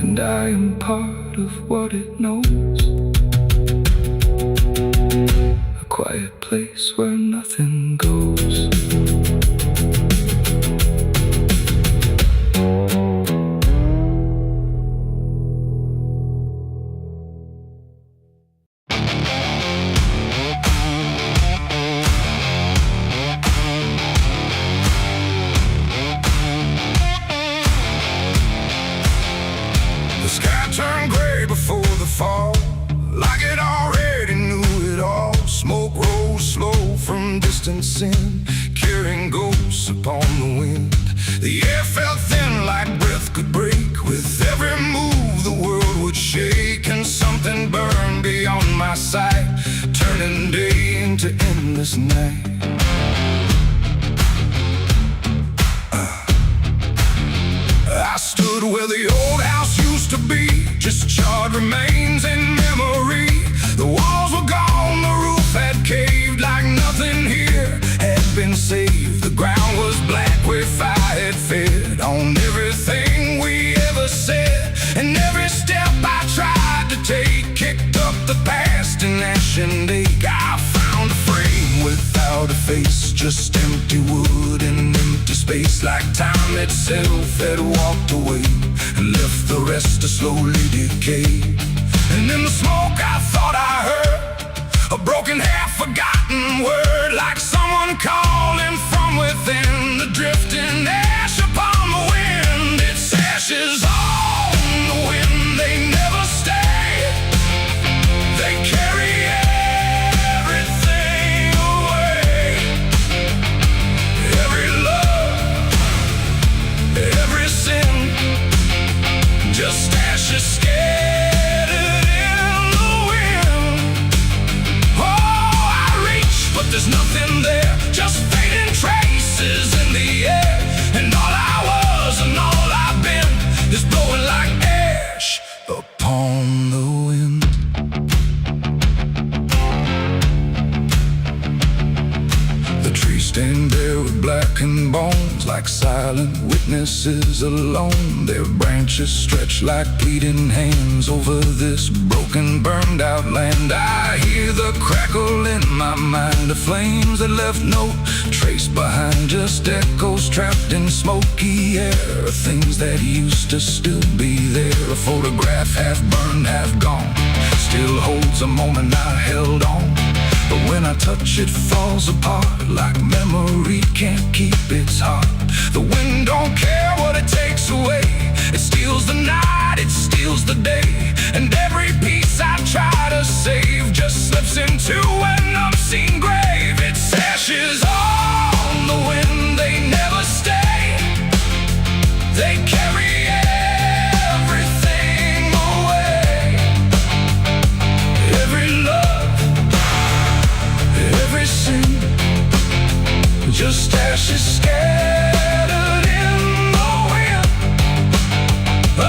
And I am part part of what it knows. A quiet place where nothing goes. The sky turned gray before the fall, like it already knew it all. Smoke rose slow from distance in, carrying ghosts upon the wind. The air felt thin like breath could break. With every move the world would shake, and something burned beyond my sight, turning day into endless night. I stood where the old house used to be, just charred remains in memory. The walls were gone, the roof had caved, like nothing here had been saved. The ground was black where fire had fed on everything we ever said. And every step I tried to take kicked up the past in ash and ache. I found a frame without a face, just empty wood and empty space, like time itself had walked away and left the rest to slowly decay. And in the smoke I thought I heard a broken, half-forgotten word, like someone calling from within. The drifting ash upon the wind, its ashes on the wind. They never stay, they carry everything away. Every love, every sin, just ashes scattered in the wind. Oh, I reach, but there's nothing there, just fading traces in the air. And all I was and all I've been is blowing like ash upon the wind. The trees stand there with blackened bones, like silent witnesses alone. Their branches stretch like pleading hands over this broken, burned out land. I hear the crackle in my mind of flames that left no trace behind, just echoes trapped in smoky air, things that used to still be there. A photograph half burned, half gone, still holds a moment I held on. But when I touch it, falls apart, like memory can't keep its heart. The wind don't care what it takes away, it steals the night, it steals the day. And every piece I try to save just slips into an unseen grave. Its ashes on the wind, they never stay, they carry everything away. Every love, every sin, just ashes scattered in the wind. Oh,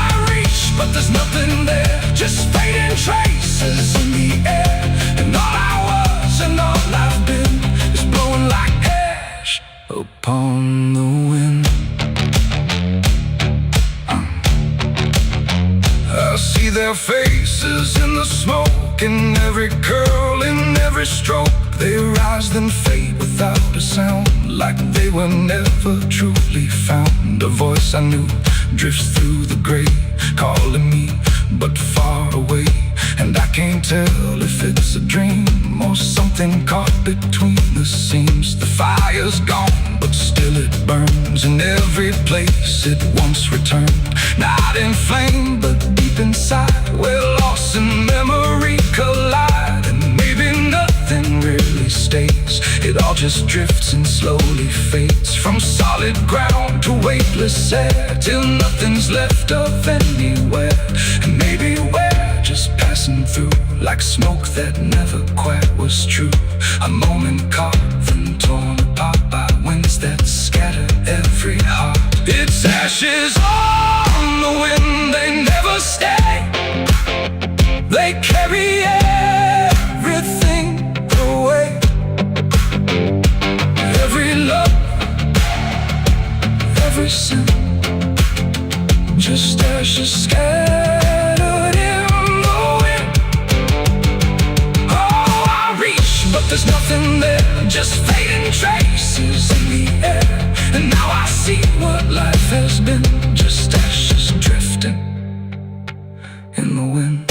I reach, but there's nothing there, just fading traces in the air. And all I was and all I've been is blowing like ash upon the wind. I see their faces in the smoke, in every curl, in every stroke. They rise then fade without a sound, like they were never truly found. A voice I knew drifts through the gray, calling me but far away. And I can't tell if it's a dream or something caught between the seams. The fire's gone, but still it burns in every place it once returned. Not in flame, but deep inside, where loss and memory collide. And maybe nothing really stays, it all just drifts and slowly fades, from solid ground to weightless air, till nothing's left of anywhere. And maybe we're just passing through, like smoke that never quite was true. A moment carved and torn apart by winds that scatter every heart. Its ashes on the wind, they never stay, they carry everything away. Every love, every sin, just ashes scattered there's nothing there, just fading traces in the air. And now I see what life has been, just ashes drifting in the wind.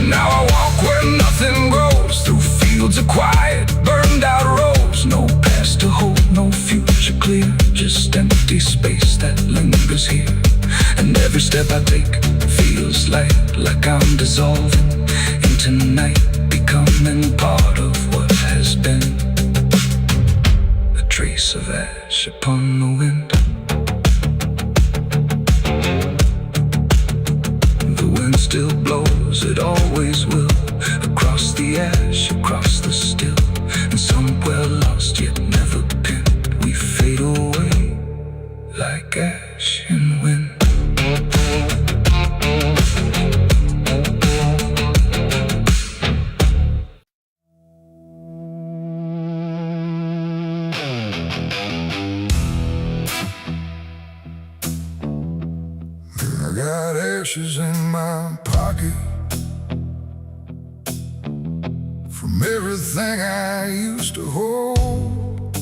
Now I walk where nothing grows, through fields of quiet, burned out roads. No past to hold, no future clear, just empty space that lingers here. And every step I take feels like I'm dissolving into night, becoming part of what has been. A trace of ash upon the wind. The wind still blows, it always will, across the ash, across the still. And somewhere lost yet never pinned, we fade away like ash in wind. I got ashes in my pocket from everything I used to hold.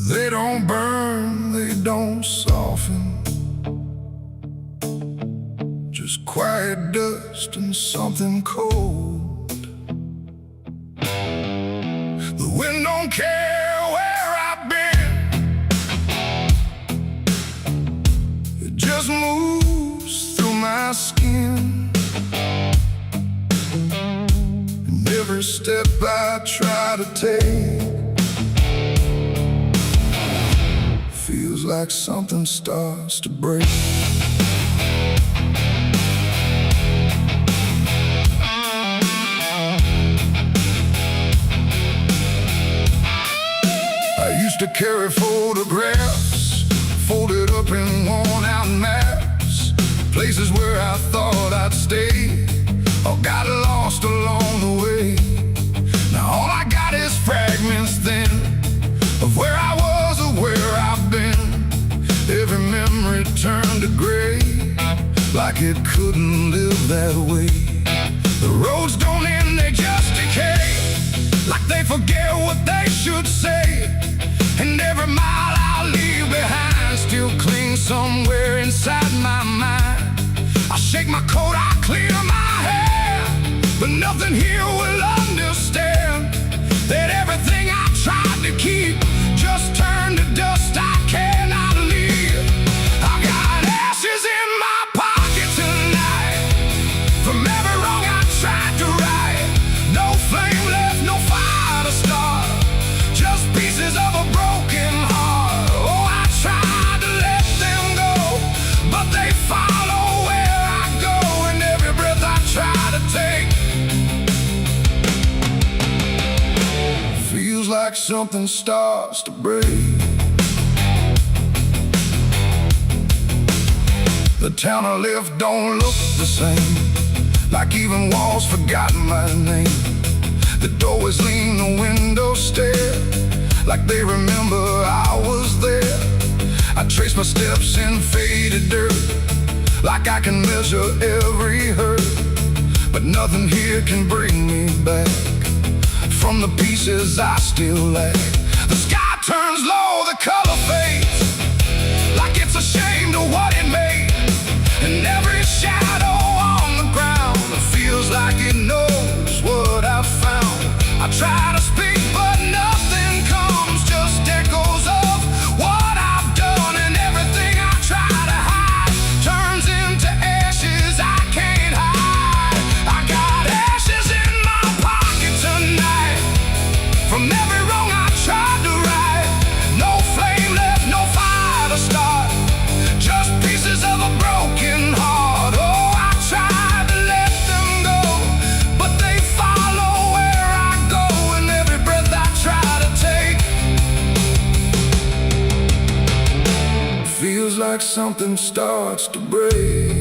They don't burn, they don't soften, just quiet dust and something cold. The wind don't care where I've been, it just moves through my skin. And every step I try to take feels like something starts to break. I used to carry photographs folded up in worn-out maps, places where I thought I'd stay or got lost along the way. Now all I got is fragments then of where I was or where I've been. Every memory turned to gray, like it couldn't live that way. The roads don't end, they just decay, like they forget what they should say. And every mile I leave behind still clings somewhere inside my mind. I shake my coat, I clear my hair, but nothing here will understand that everything I tried to keep just turned to dust I cannot leave. I got ashes in my pocket tonight from every wrong I tried to right. No flame left, no fire to start, just pieces of a broken heart. Oh, I tried to let them go, but they follow where I go, and every breath I try to take feels like something starts to break. The town I left don't look the same, like even walls forgotten my name. The doorways lean, the windows stare, like they remember I was there. I trace my steps in faded dirt, like I can measure every hurt, but nothing here can bring me back from the pieces I still lack. The sky turns low, the color fades, like it's ashamed of what it made. And every shadow on the ground feels like it knows what I've found. I try to speak, but nothing comes, just echoes of what I've done. And everything I try to hide turns into ashes I can't hide. I got ashes in my pocket tonight from every wrong I tried to right. No flame left, no fire to start, just pieces of a broken heart. Oh, I tried to let them go, but they follow where I go, and every breath I try to take feels like something starts to break.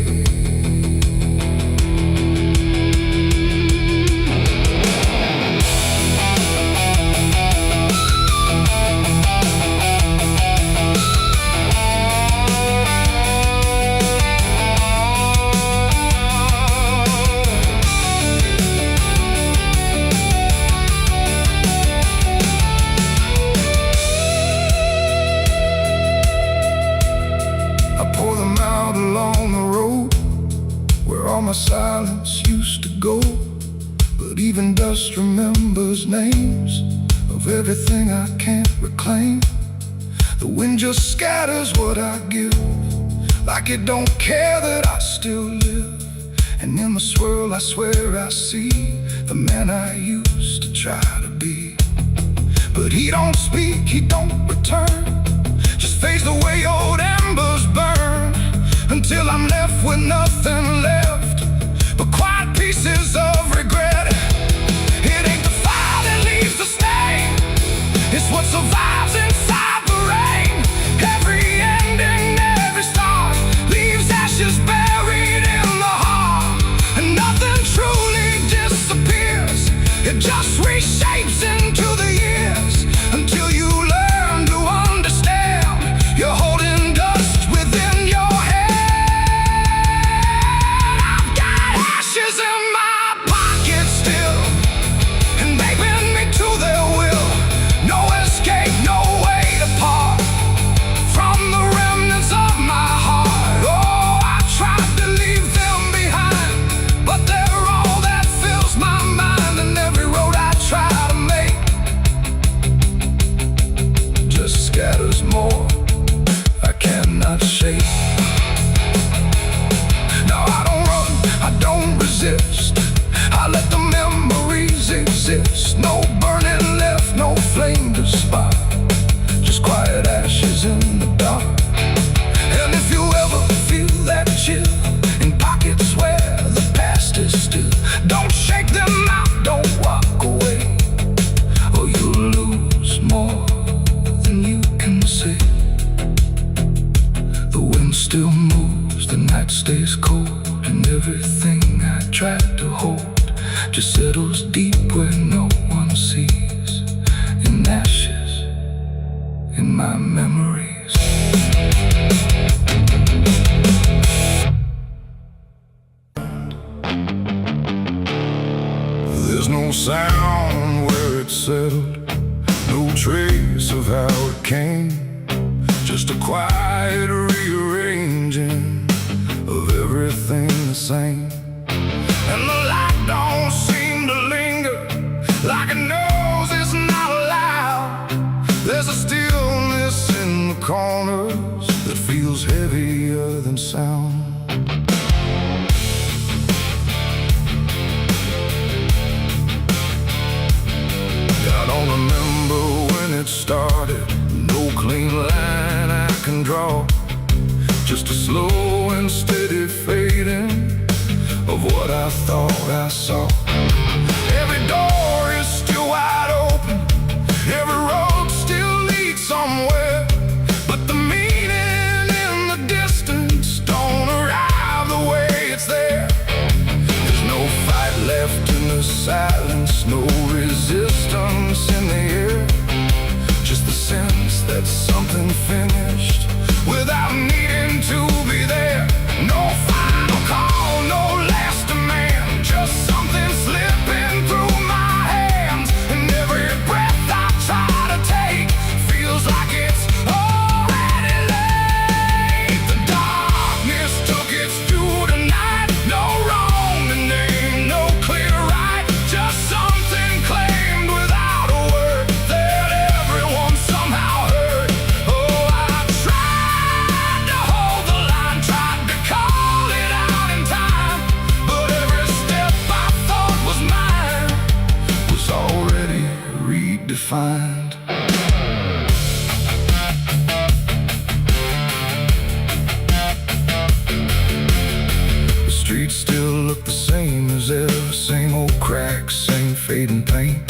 far my silence used to go, but even dust remembers names of everything I can't reclaim. The wind just scatters what I give, like it don't care that I still live. And in the swirl I swear I see the man I used to try to be. But he don't speak, he don't return, just fades the way old embers burn, until I'm left with nothing left but quiet pieces of regret. It ain't the fire that leaves the stain, it's what survives inside the rain. Every ending, every start leaves ashes buried in the heart, and nothing truly disappears, it just reshapes into the years, until you learn to understand you're holding dust within your in my pocket still, and they bend me to their will. No escape, no way to part from the remnants of my heart. Oh, I tried to leave them behind, but they're all that fills my mind, and every road I try to make just scatters more I cannot shake. I don't resist, I let the memories exist. No burning left, no flame to spark, just quiet ashes in the dark. And if you ever feel that chill in pockets where the past is still, don't shake them out, don't walk away, or you'll lose more than you can say. The wind still moves, the night stays cold, and everything I tried to hold just settles deep where no one sees, in ashes, in my memories. There's no sound where it settled, no trace of how it came, just a quiet rearranging of everything the same. And the light don't seem to linger, like it knows it's not allowed. There's a stillness in the corners that feels heavier than sound. I don't remember when it started, no clean line I can draw, just a slow and steady fading of what I thought I saw. Every door is still wide open, every road still leads somewhere, but the meaning in the distance don't arrive the way it's there. There's no fight left in the silence, no resistance in the air, just the sense that something finished without needing to be there. No final call, no last demand, just something slipping through my hands. And every breath I try to take feels like it's already late. The darkness took its due tonight, no wrong to name, no clear right, just something claimed without a word that everyone somehow heard. Oh, I tried to hold the line, tried to call it out in time, but every step I thought was mine was already redefined. The streets still look the same as ever, same old cracks, same fading paint,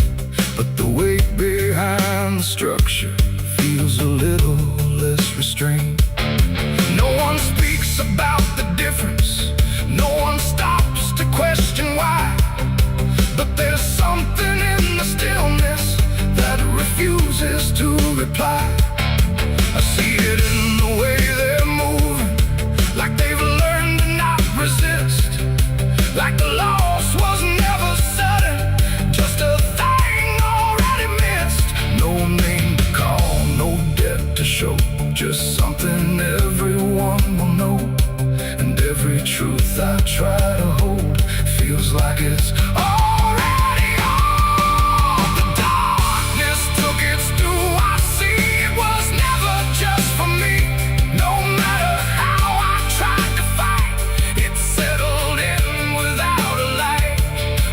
but the weight behind the structure feels a little less restrained. No one speaks about the difference, no one stops to question why, but there's something in the stillness that refuses to reply. I see it in the way they're moving, like they've learned to not resist, like the loss was never sudden, just a thing already missed. No name to call, no debt to show, just something everyone will know, and every truth I try to hold like it's already on. The darkness took its due. I see it was never just for me. No matter how I tried to fight, it settled in without a light.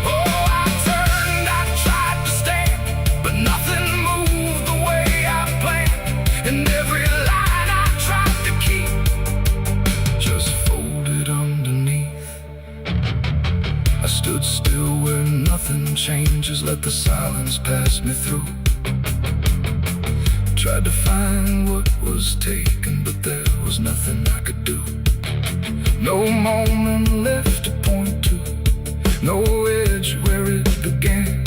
Oh, I turned, I tried to stand, but nothing moved the way I planned. And every line I tried to keep just folded underneath. I stood still where nothing changes, let the silence pass me through. Tried to find what was taken, but there was nothing I could do. No moment left to point to, no edge where it began.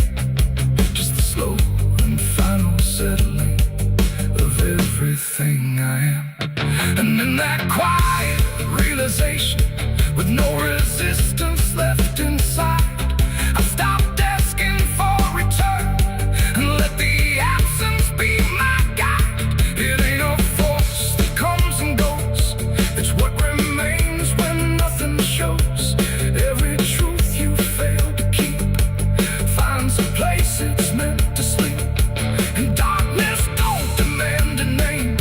Just the slow and final settling of everything I am. And in that quiet realization, with no resistance left inside, I stopped asking for return and let the absence be my guide. It ain't a force that comes and goes, it's what remains when nothing shows. Every truth you fail to keep finds a place it's meant to sleep. And darkness don't demand a name,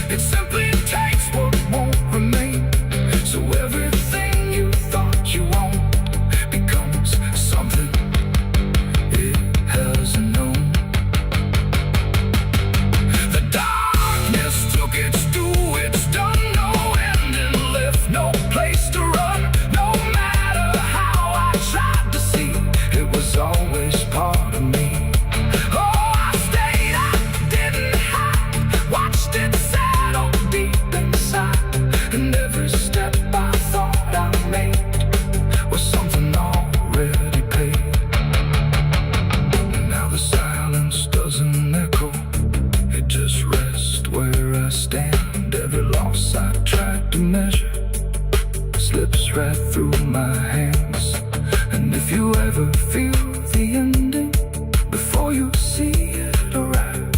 it simply takes what won't remain. So everything you thought you owned becomes something it hasn't known. The darkness took its due, it's done, no ending left, no place to run. No matter how I tried to see, it was always part of me. Oh, I stayed, I didn't hide, watched it settle deep inside. And every step I thought I made was something already paid. And now the silence doesn't echo, it just rests where I stand. Every loss I tried to measure slips right through my hands. And if you ever feel the ending before you see it arrive,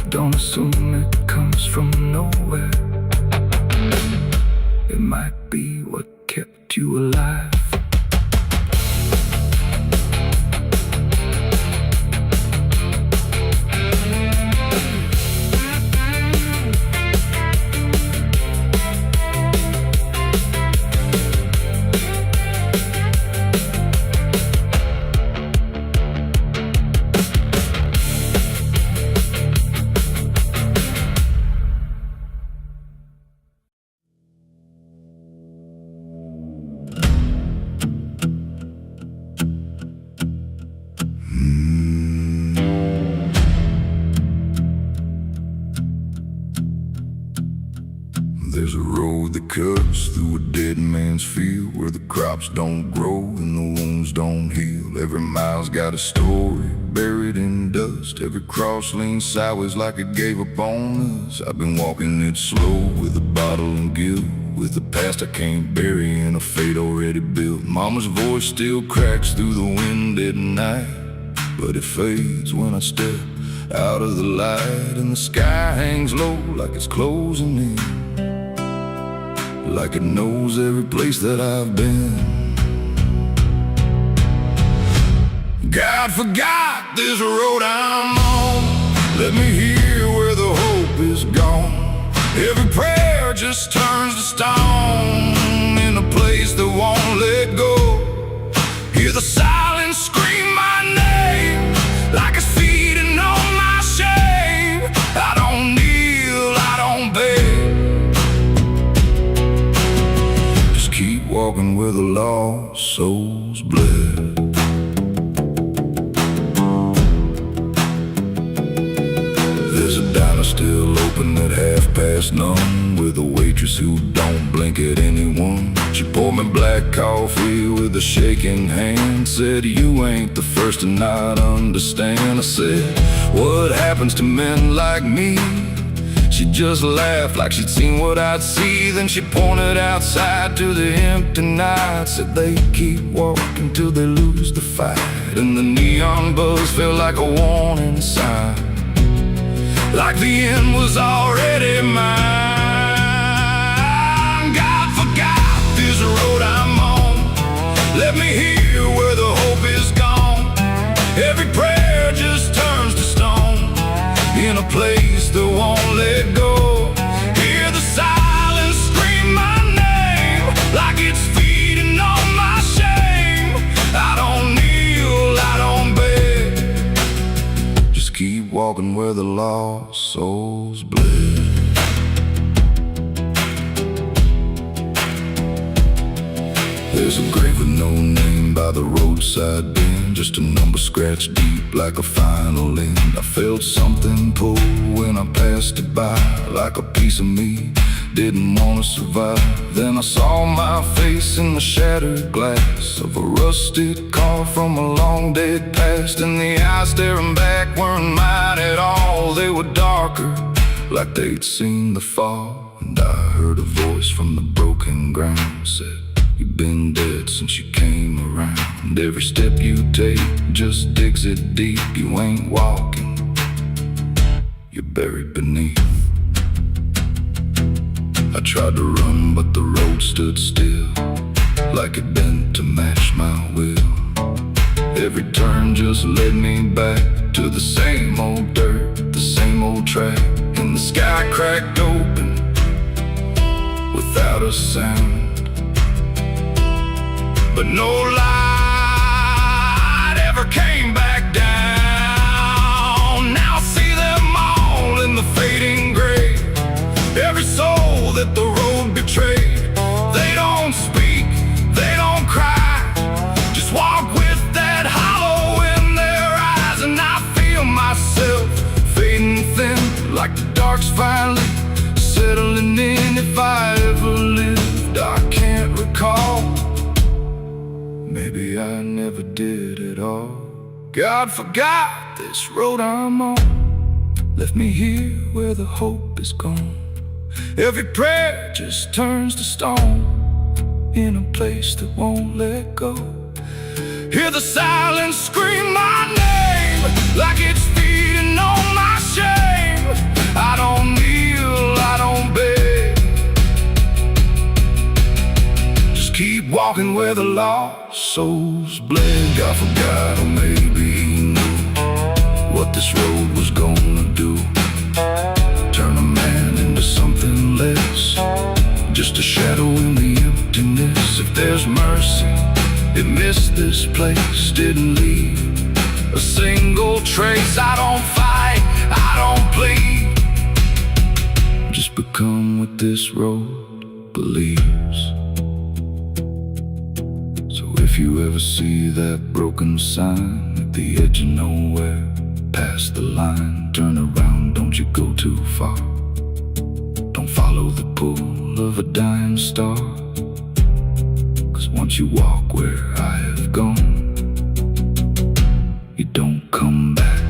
don't assume it comes from nowhere. It might be what kept you alive. There's a road that cuts through a dead man's field, where the crops don't grow and the wounds don't heal. Every mile's got a story buried in dust. Every cross leans sideways like it gave up on us. I've been walking it slow with a bottle and guilt, with the past I can't bury and a fate already built. Mama's voice still cracks through the wind at night, but it fades when I step out of the light. And the sky hangs low like it's closing in, like it knows every place that I've been. God forgot this road I'm on, let me hear where the hope is gone. Every prayer just turns to stone in a place that won't let go. Hear the silence scream my name like it's feeding on my shame. I don't kneel, I don't beg, just keep walking where the lost souls bled. There's a diner still open at none, with a waitress who don't blink at anyone. She poured me black coffee with a shaking hand, said, "You ain't the first to not understand." I said, "What happens to men like me?" She just laughed like she'd seen what I'd see. Then she pointed outside to the empty night, said they keep walking till they lose the fight. And the neon buzz felt like a warning sign, like the end was already mine. God forgot this road I'm on, let me hear where where the lost souls bled. There's a grave with no name by the roadside bend, just a number scratched deep like a final end. I felt something pull when I passed it by, like a piece of me didn't want to survive. Then I saw my face in the shattered glass of a rusted car from a long dead past, and the eyes staring back weren't mine at all. They were darker, like they'd seen the fall. And I heard a voice from the broken ground said, "You've been dead since you came around. Every step you take just digs it deep. You ain't walking, you're buried beneath." I tried to run, but the road stood still, like it bent to match my will. Every turn just led me back to the same old dirt, the same old track. And the sky cracked open without a sound, but no light ever came back down. Now I see them all in the fading gray, every soul that the road betrayed. They don't speak, they don't cry, just walk with that hollow in their eyes. And I feel myself fading thin, like the dark's finally settling in. If I ever lived, I can't recall. Maybe I never did at all. God forgot this road I'm on, left me here where the hope is gone. Every prayer just turns to stone, in a place that won't let go. Hear the silence scream my name, like it's feeding on my shame. I don't kneel, I don't beg, just keep walking where the lost souls bled. God forgot, or maybe he knew what this road was gonna do. Turn a man into something less, just a shadow in the emptiness. If there's mercy, it missed this place, didn't leave a single trace. I don't fight, I don't plead, just become what this road believes. So if you ever see that broken sign at the edge of nowhere, past the line, turn around, don't you go too far. Don't follow the pull of a dying star, 'cause once you walk where I have gone, you don't come back.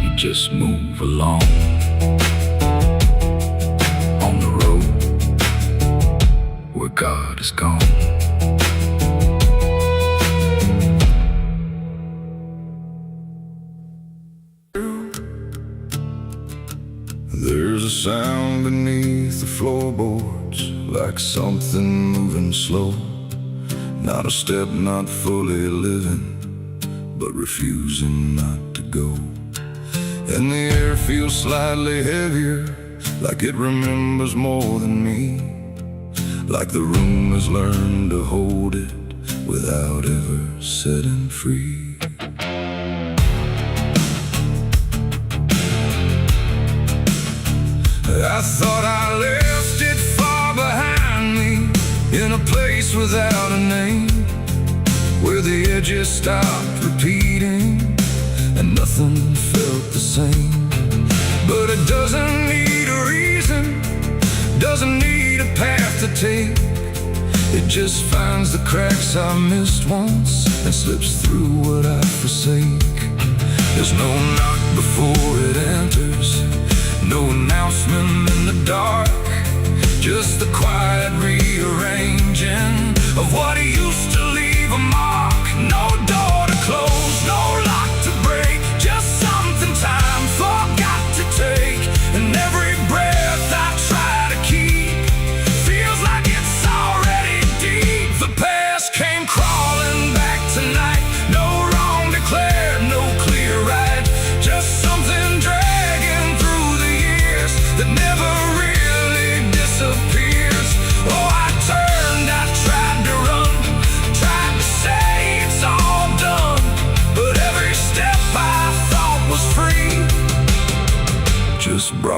You just move along on the road where God is gone. There's a sound beneath the floorboards, like something moving slow. Not a step, not fully living, but refusing not to go. And the air feels slightly heavier, like it remembers more than me, like the room has learned to hold it without ever setting free. I thought I left it far behind me, in a place without a name, where the edges stopped repeating and nothing felt the same. But it doesn't need a reason, doesn't need a path to take. It just finds the cracks I missed once and slips through what I forsake. There's no knock before it enters, no announcement in the dark, just the quiet rearranging of what used to leave a mark. No door to close, no lock to break, just something time forgot to take. And every breath I try to keep feels like it's already deep. The past came crawling back tonight, no wrong declared, no clear right, just something dragging through the years that never really disappear.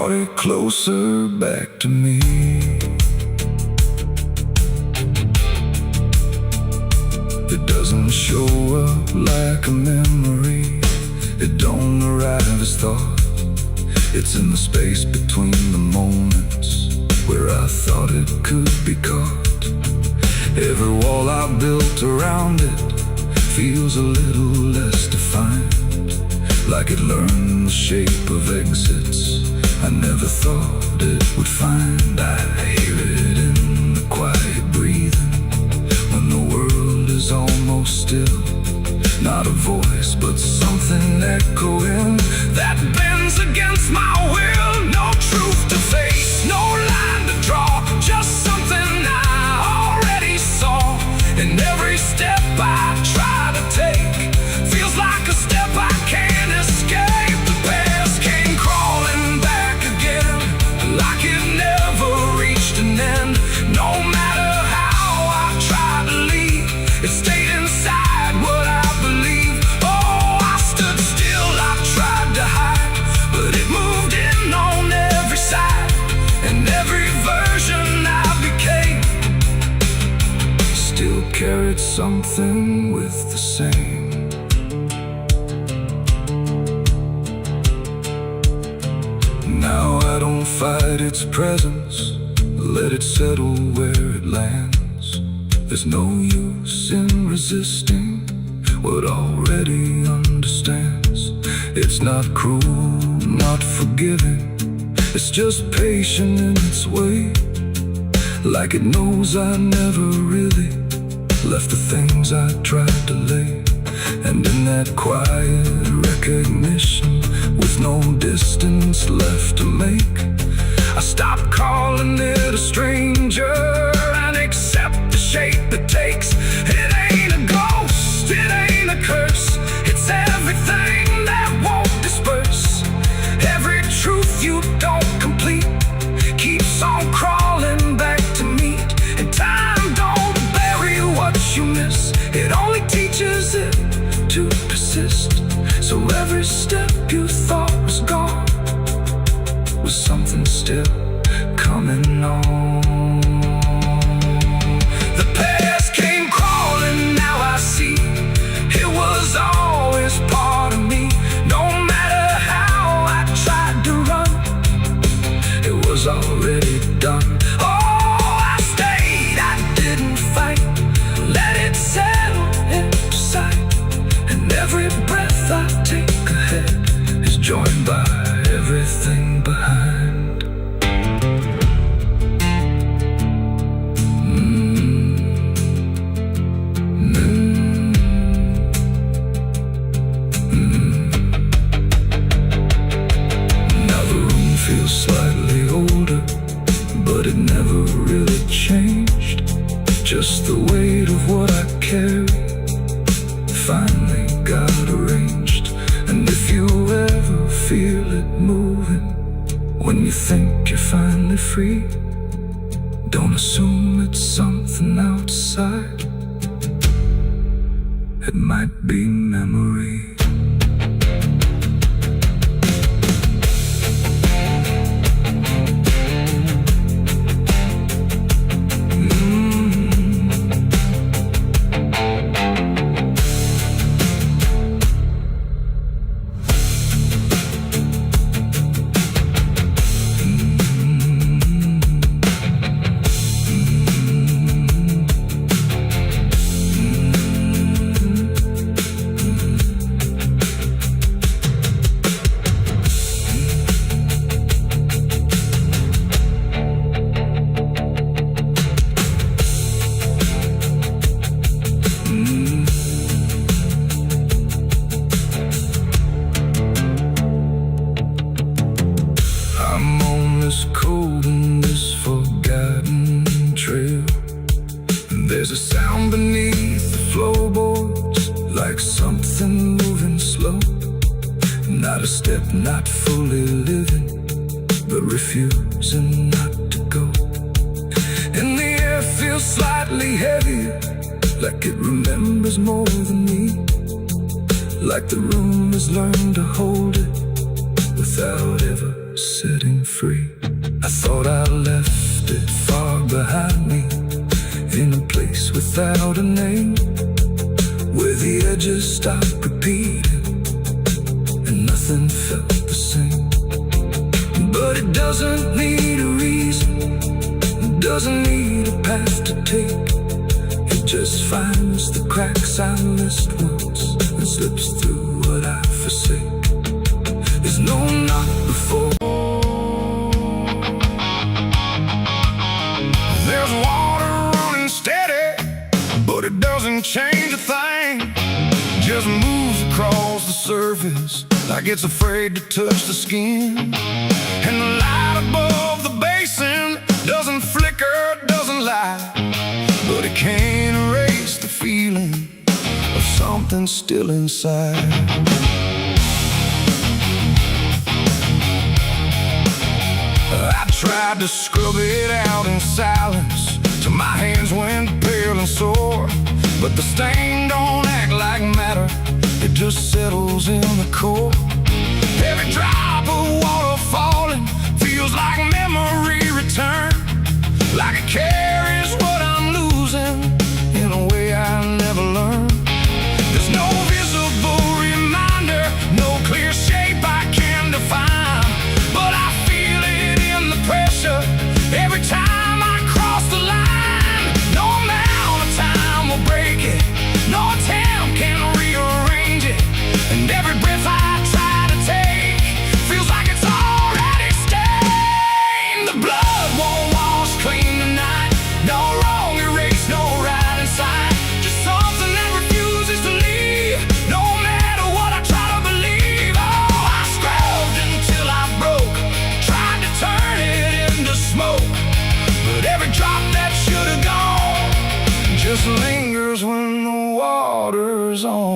brought it closer back to me. It doesn't show up like a memory. It don't arrive as thought. It's in the space between the moments where I thought it could be caught. Every wall I built around it feels a little less defined, like it learned the shape of exits I never thought it would find. I hear it in the quiet breathing when the world is almost still. Not a voice, but something echoing that bends against my will. No truth to face, no line to draw, just something I already saw. And every step I try to take feels like a step I can't escape. The past came crawling back again, like it never reached an end. No matter how I tried to leave, it stayed inside what I believe. Oh, I stood still, I tried to hide, but it moved in on every side. And every version I became still carried something with the same. Now I don't fight its presence, let it settle where it lands. There's no use in resisting what already understands. It's not cruel, not forgiving, it's just patient in its way. Like it knows I never really left the things I tried to lay. And in that quiet recognition, with no distance left to make, I stopped calling it a stranger and accept the shape it takes. It ain't a ghost, it ain't a curse, it's everything that won't disperse. Every truth you don't complete keeps on crawling back to meet. And time don't bury what you miss, it only teaches it to persist. So every step you thought was gone was something still coming on. The past came crawling, now I see it was always part of me. No matter how I tried to run, it was already done. Oh, I stayed, I didn't fight, let it settle into sight. And every breath I take ahead is joined by everything behind. Now the room feels slightly older, but it never really changed. Just the weight of what I carry finally got arranged. And if you ever feel it moving, when you think you're finally free, don't assume it's something outside. It might be memory. This cold and this forgotten trail, and there's a sound beneath the floorboards, like something moving slow. Not a step, not fully living, but refusing not to go. And the air feels slightly heavier, like it remembers more than me, like the room has learned to hold it without ever setting free. free. I thought I left it far behind me, in a place without a name, where the edges stopped repeating and nothing felt the same. But it doesn't need a reason, it doesn't need a path to take. It just finds the cracks I missed once and slips through what I forsake. There's no knock before. There's water running steady, but it doesn't change a thing. Just moves across the surface like it's afraid to touch the skin. And the light above the basin doesn't flicker, doesn't lie, but it can't erase the feeling of something still inside. I tried to scrub it out in silence till my hands went pale and sore, but the stain don't act like matter, it just settles in the core. Every drop of water falling feels like memory return, like it carries what I'm losing in a way I never learned. There's no visible reminder, no clear shape I can define, but I feel it in the pressure every time I cross the line. No amount of time will break it, no attempt can rearrange it, and every breath I try to take feels like it's already stained. The blood won't wash clean tonight, no wrong erased, no right inside, just something that refuses to leave, no matter what I try to believe. Oh, I scrubbed until I broke, tried to turn it into smoke, but every drop that should have gone just lingers when the water's on.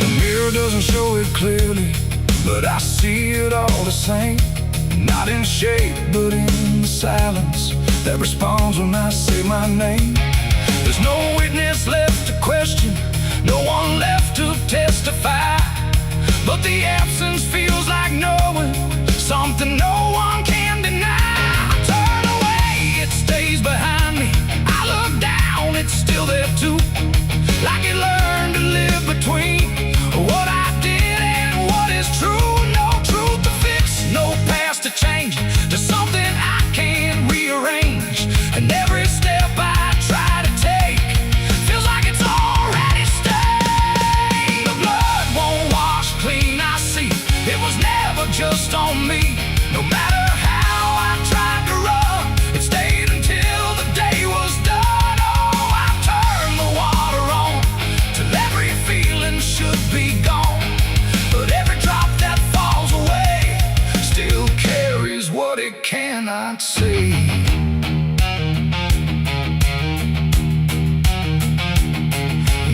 The mirror doesn't show it clearly, but I see it all the same. Not in shape, but in the silence that responds when I say my name. There's no witness left to question, no one left to testify, but the absence feels like knowing something no one can deny. I turn away, it stays behind me. I look down, it's still there too, like it learned to live between what I did and what is true. No truth to fix, no past to change, there's something I can't rearrange, and every step I try to take feels like it's already stained. The blood won't wash clean, I see it was never just on me. No matter how I tried to run, it stayed until the day was done. Oh, I turned the water on till every feeling should be gone, but every drop that falls away still carries what it cannot see.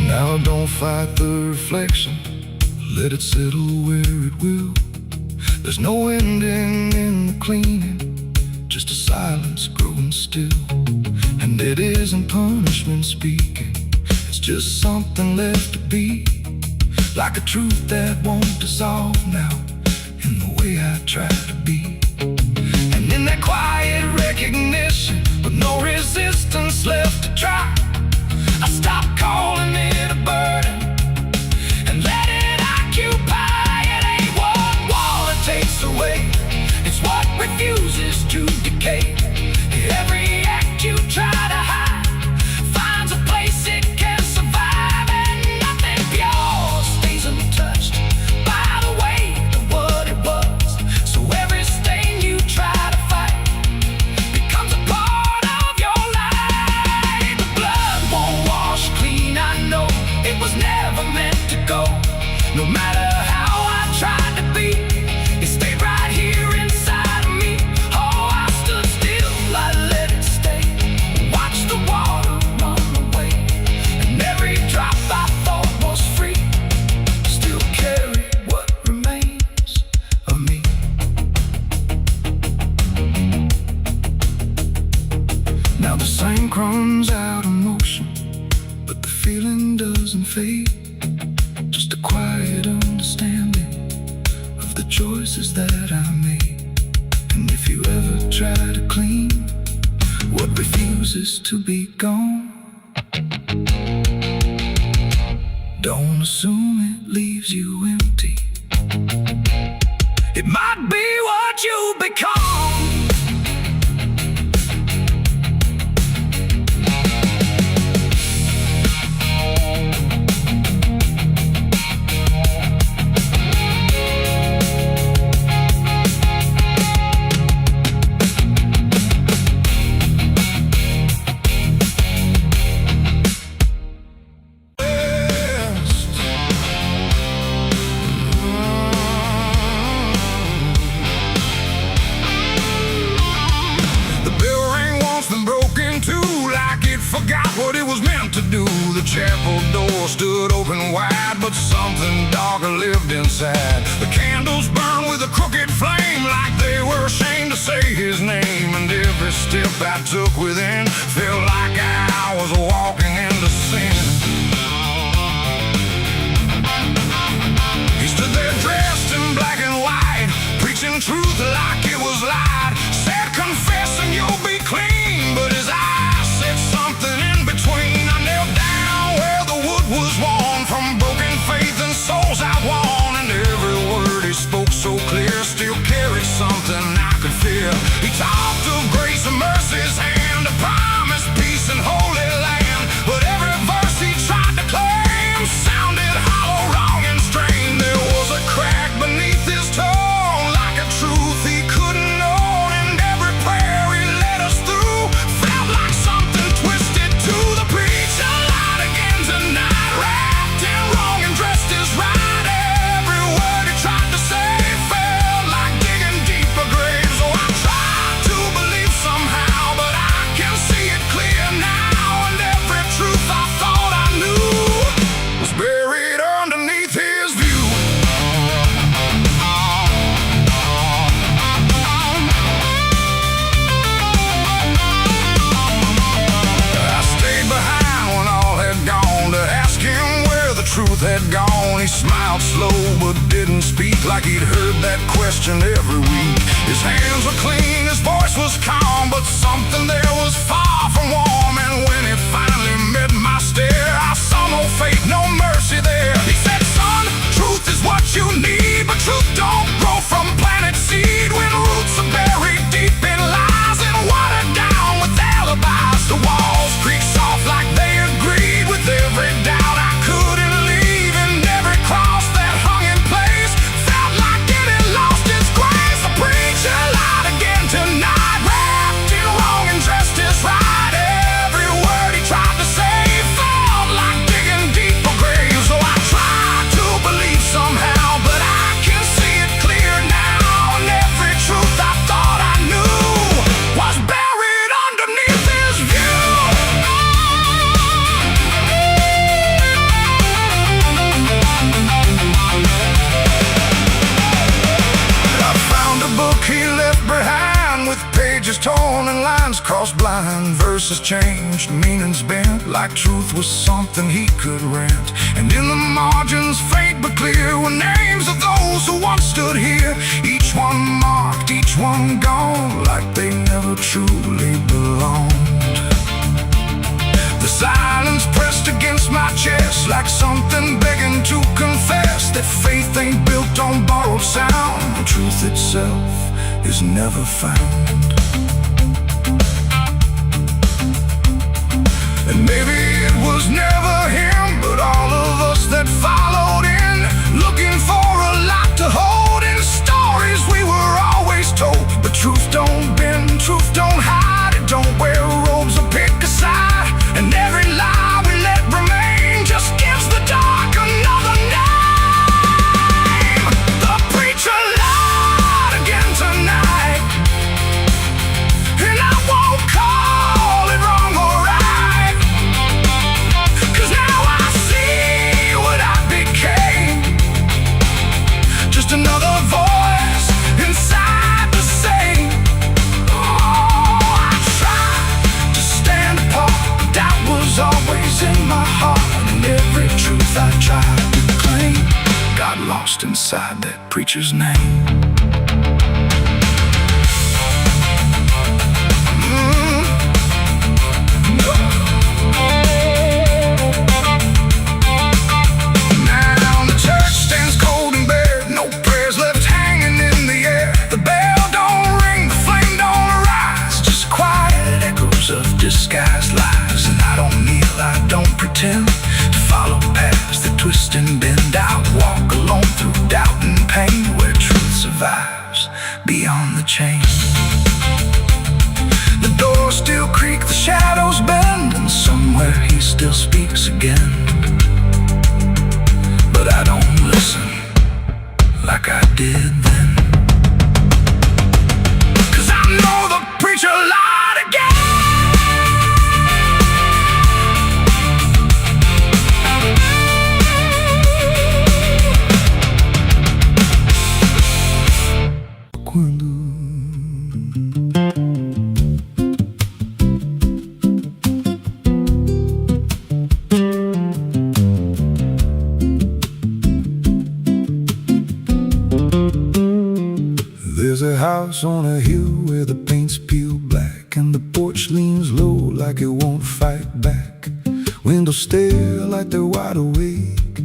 Now don't fight the reflection, let it settle where it will. There's no ending in the cleaning, just a silence growing still. And it isn't punishment speaking, it's just something left to be, like a truth that won't dissolve now in the way I try to be. And in that quiet recognition, with no resistance left to try, I stop calling it a burden and let it occupy. It ain't what wall it takes away, it's what refuses to decay. Every act you try to hide finds a place it can survive, and nothing pure stays untouched by the weight of what it was. So choices that I made. And if you ever try to clean what refuses to be gone, don't assume it leaves you empty. It might be what you become. Forgot what it was meant to do. The chapel door stood open wide, but something darker lived inside. The candles burned with a crooked flame, like they were ashamed to say his name. And every step I took within felt like I was walking into sin. He stood there dressed in black and white, preaching truth like it was light. Said, confess and you'll be clean, but his eyes said something in between. I knelt down where the wood was worn from broken faith and souls I won. And every word he spoke so clear still carried something I could feel. He talked of grace and mercy's hand, a promise, peace and holy land. But every verse he tried to claim sounded hollow, wrong and strained. There was a crack beneath his tone, like a truth he couldn't own. And every prayer he led us through felt like something twisted to the preacher. Light again tonight, wrapped in wrong and dressed as right. Every word he tried to say felt like digging deeper graves. So I tried to believe somehow, but I can see it clear now. And every truth I thought I knew was buried underneath his view. I stayed behind when all had gone to ask him where the truth had gone. He smiled slow but didn't speak, like he'd heard that question every week. His hands were clean, his voice was calm, but something there was far from warm. And when it finally met my stare, I saw no faith, no mercy there. He said, son, truth is what you need, but truth don't grow from planted seed. When roots are buried deep in lies and watered down with alibis, the walls creak soft like they agreed with every doubt I couldn't leave. And every cross that hung in place felt like it had lost its grace. The preacher lied again tonight, wrapped in wrong and dressed as right. Every word he tried to say felt like digging deeper graves. So I tried to believe somehow, but I can see it clear now. And every truth I thought I knew was buried underneath his view. I found a book he left behind, with pages torn and lines crossed blind. Verses changed, meanings bent, like truth was something he could rent. And in the margins, faint but clear, were names of those who once stood here. Each one marked, each one gone, like they never truly belonged. The silence pressed against my chest, like something begging to confess that faith ain't built on borrowed sound. The truth itself is never found. And maybe it was never him, but all of us that followed in, looking for a lot to hold in stories we were always told. But truth don't bend, truth don't hide, it don't wear robes or pick a side. And every lie we let remain just gives the dark another name. The preacher lied again tonight, and I won't call it wrong or right, 'cause now I see what I became. beside that preacher's name. Now the church stands cold and bare, no prayers left hanging in the air. The bell don't ring, the flame don't arise, just quiet echoes of disguised lies. And I don't kneel, I don't pretend to follow paths that twist and bend. I walk alone through doubt and pain, where truth survives beyond the chain. The doors still creak, the shadows bend, and somewhere he still speaks again. But I don't listen like I did then, 'cause I know the preacher lied again. There's a house on a hill where the paint's peeled black, and the porch leans low like it won't fight back. Windows stare like they're wide awake,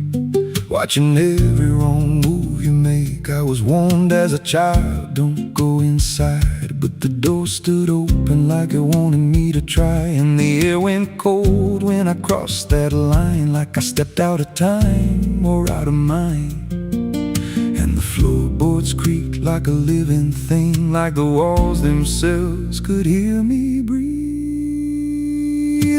watching every wrong move you make. I was warned as a child, don't go inside, but the door stood open like it wanted me to try. And the air went cold when I crossed that line, like I stepped out of time or out of mind. And the floorboards creaked like a living thing, like the walls themselves could hear me breathe.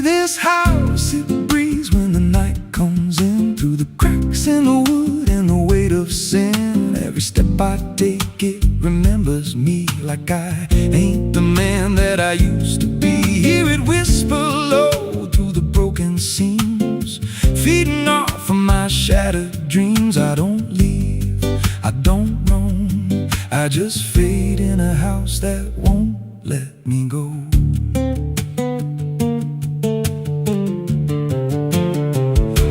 This house, it breathes when the night comes in, through the cracks in the wood and the weight of sin. Every step I take, it remembers me, like I ain't the man that I used to be. Hear it whisper low through the broken seams, feeding off of my shattered dreams. I don't leave, I don't roam, I just fade in a house that won't let me go.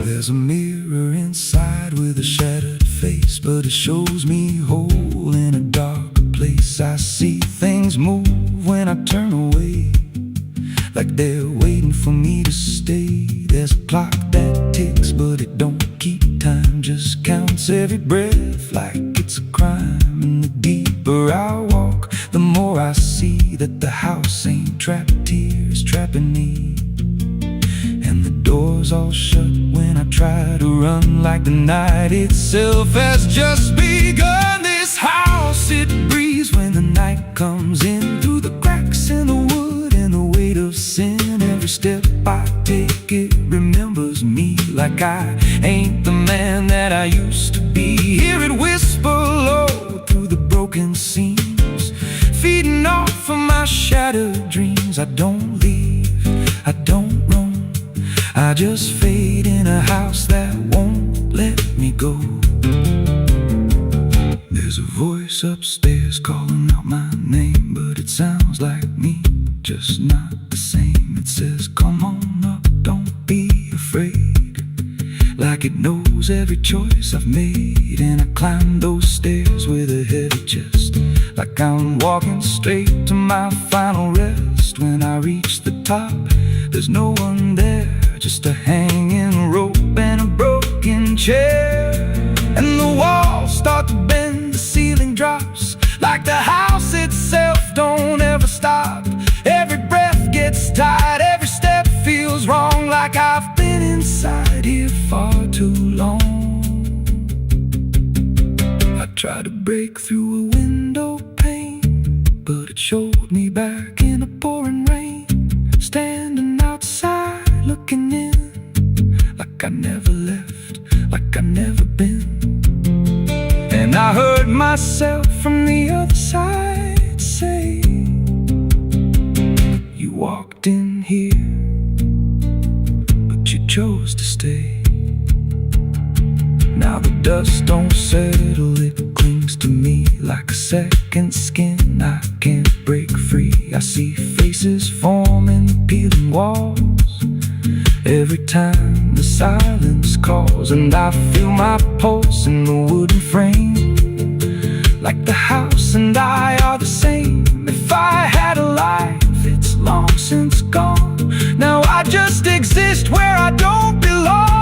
There's a mirror inside with a shattered face, but it shows me whole in a darker place. I see things move when I turn away, like they're waiting for me to stay. There's a clock that ticks, but it don't keep time, just counts every breath like it's a crime. And the deeper I walk, the more I see that the house ain't trapped here, it's trapping me. And the doors all shut when I try to run, like the night itself has just begun. This house, it breathes when the night comes in, through the cracks in the wood and the weight of sin. Every step I take, it remembers me, like I ain't the man that I used to be. Hear it whisper low through the broken seams, feeding off of my shattered dreams. I don't leave, I don't roam, I just fade in a house that won't let me go. There's a voice upstairs calling out my name, but it sounds like me, just not the same. It says, come on up, don't be afraid, like it knows every choice I've made. And I climb those stairs with a heavy chest, like I'm walking straight to my final rest. When I reach the top, there's no one there, just a hanging rope and a broken chair. And the walls start to bend, the ceiling drops, like the house itself don't ever stop. Every breath gets tight, every step feels wrong, like I've been inside here far too long. I tried to break through a window pane, but it showed me back in a pouring rain, standing outside looking in, like I never left, like I never been. And I heard myself from the other side say, you walked in here, but you chose to stay. Now the dust don't settle, it clings to me like a second skin. I can't break free. I see faces forming the peeling walls, Every time the silence calls, and I feel my pulse in the wooden frame, like the house and I are the same. If I had a life, it's long since gone. Now I just exist where I don't belong.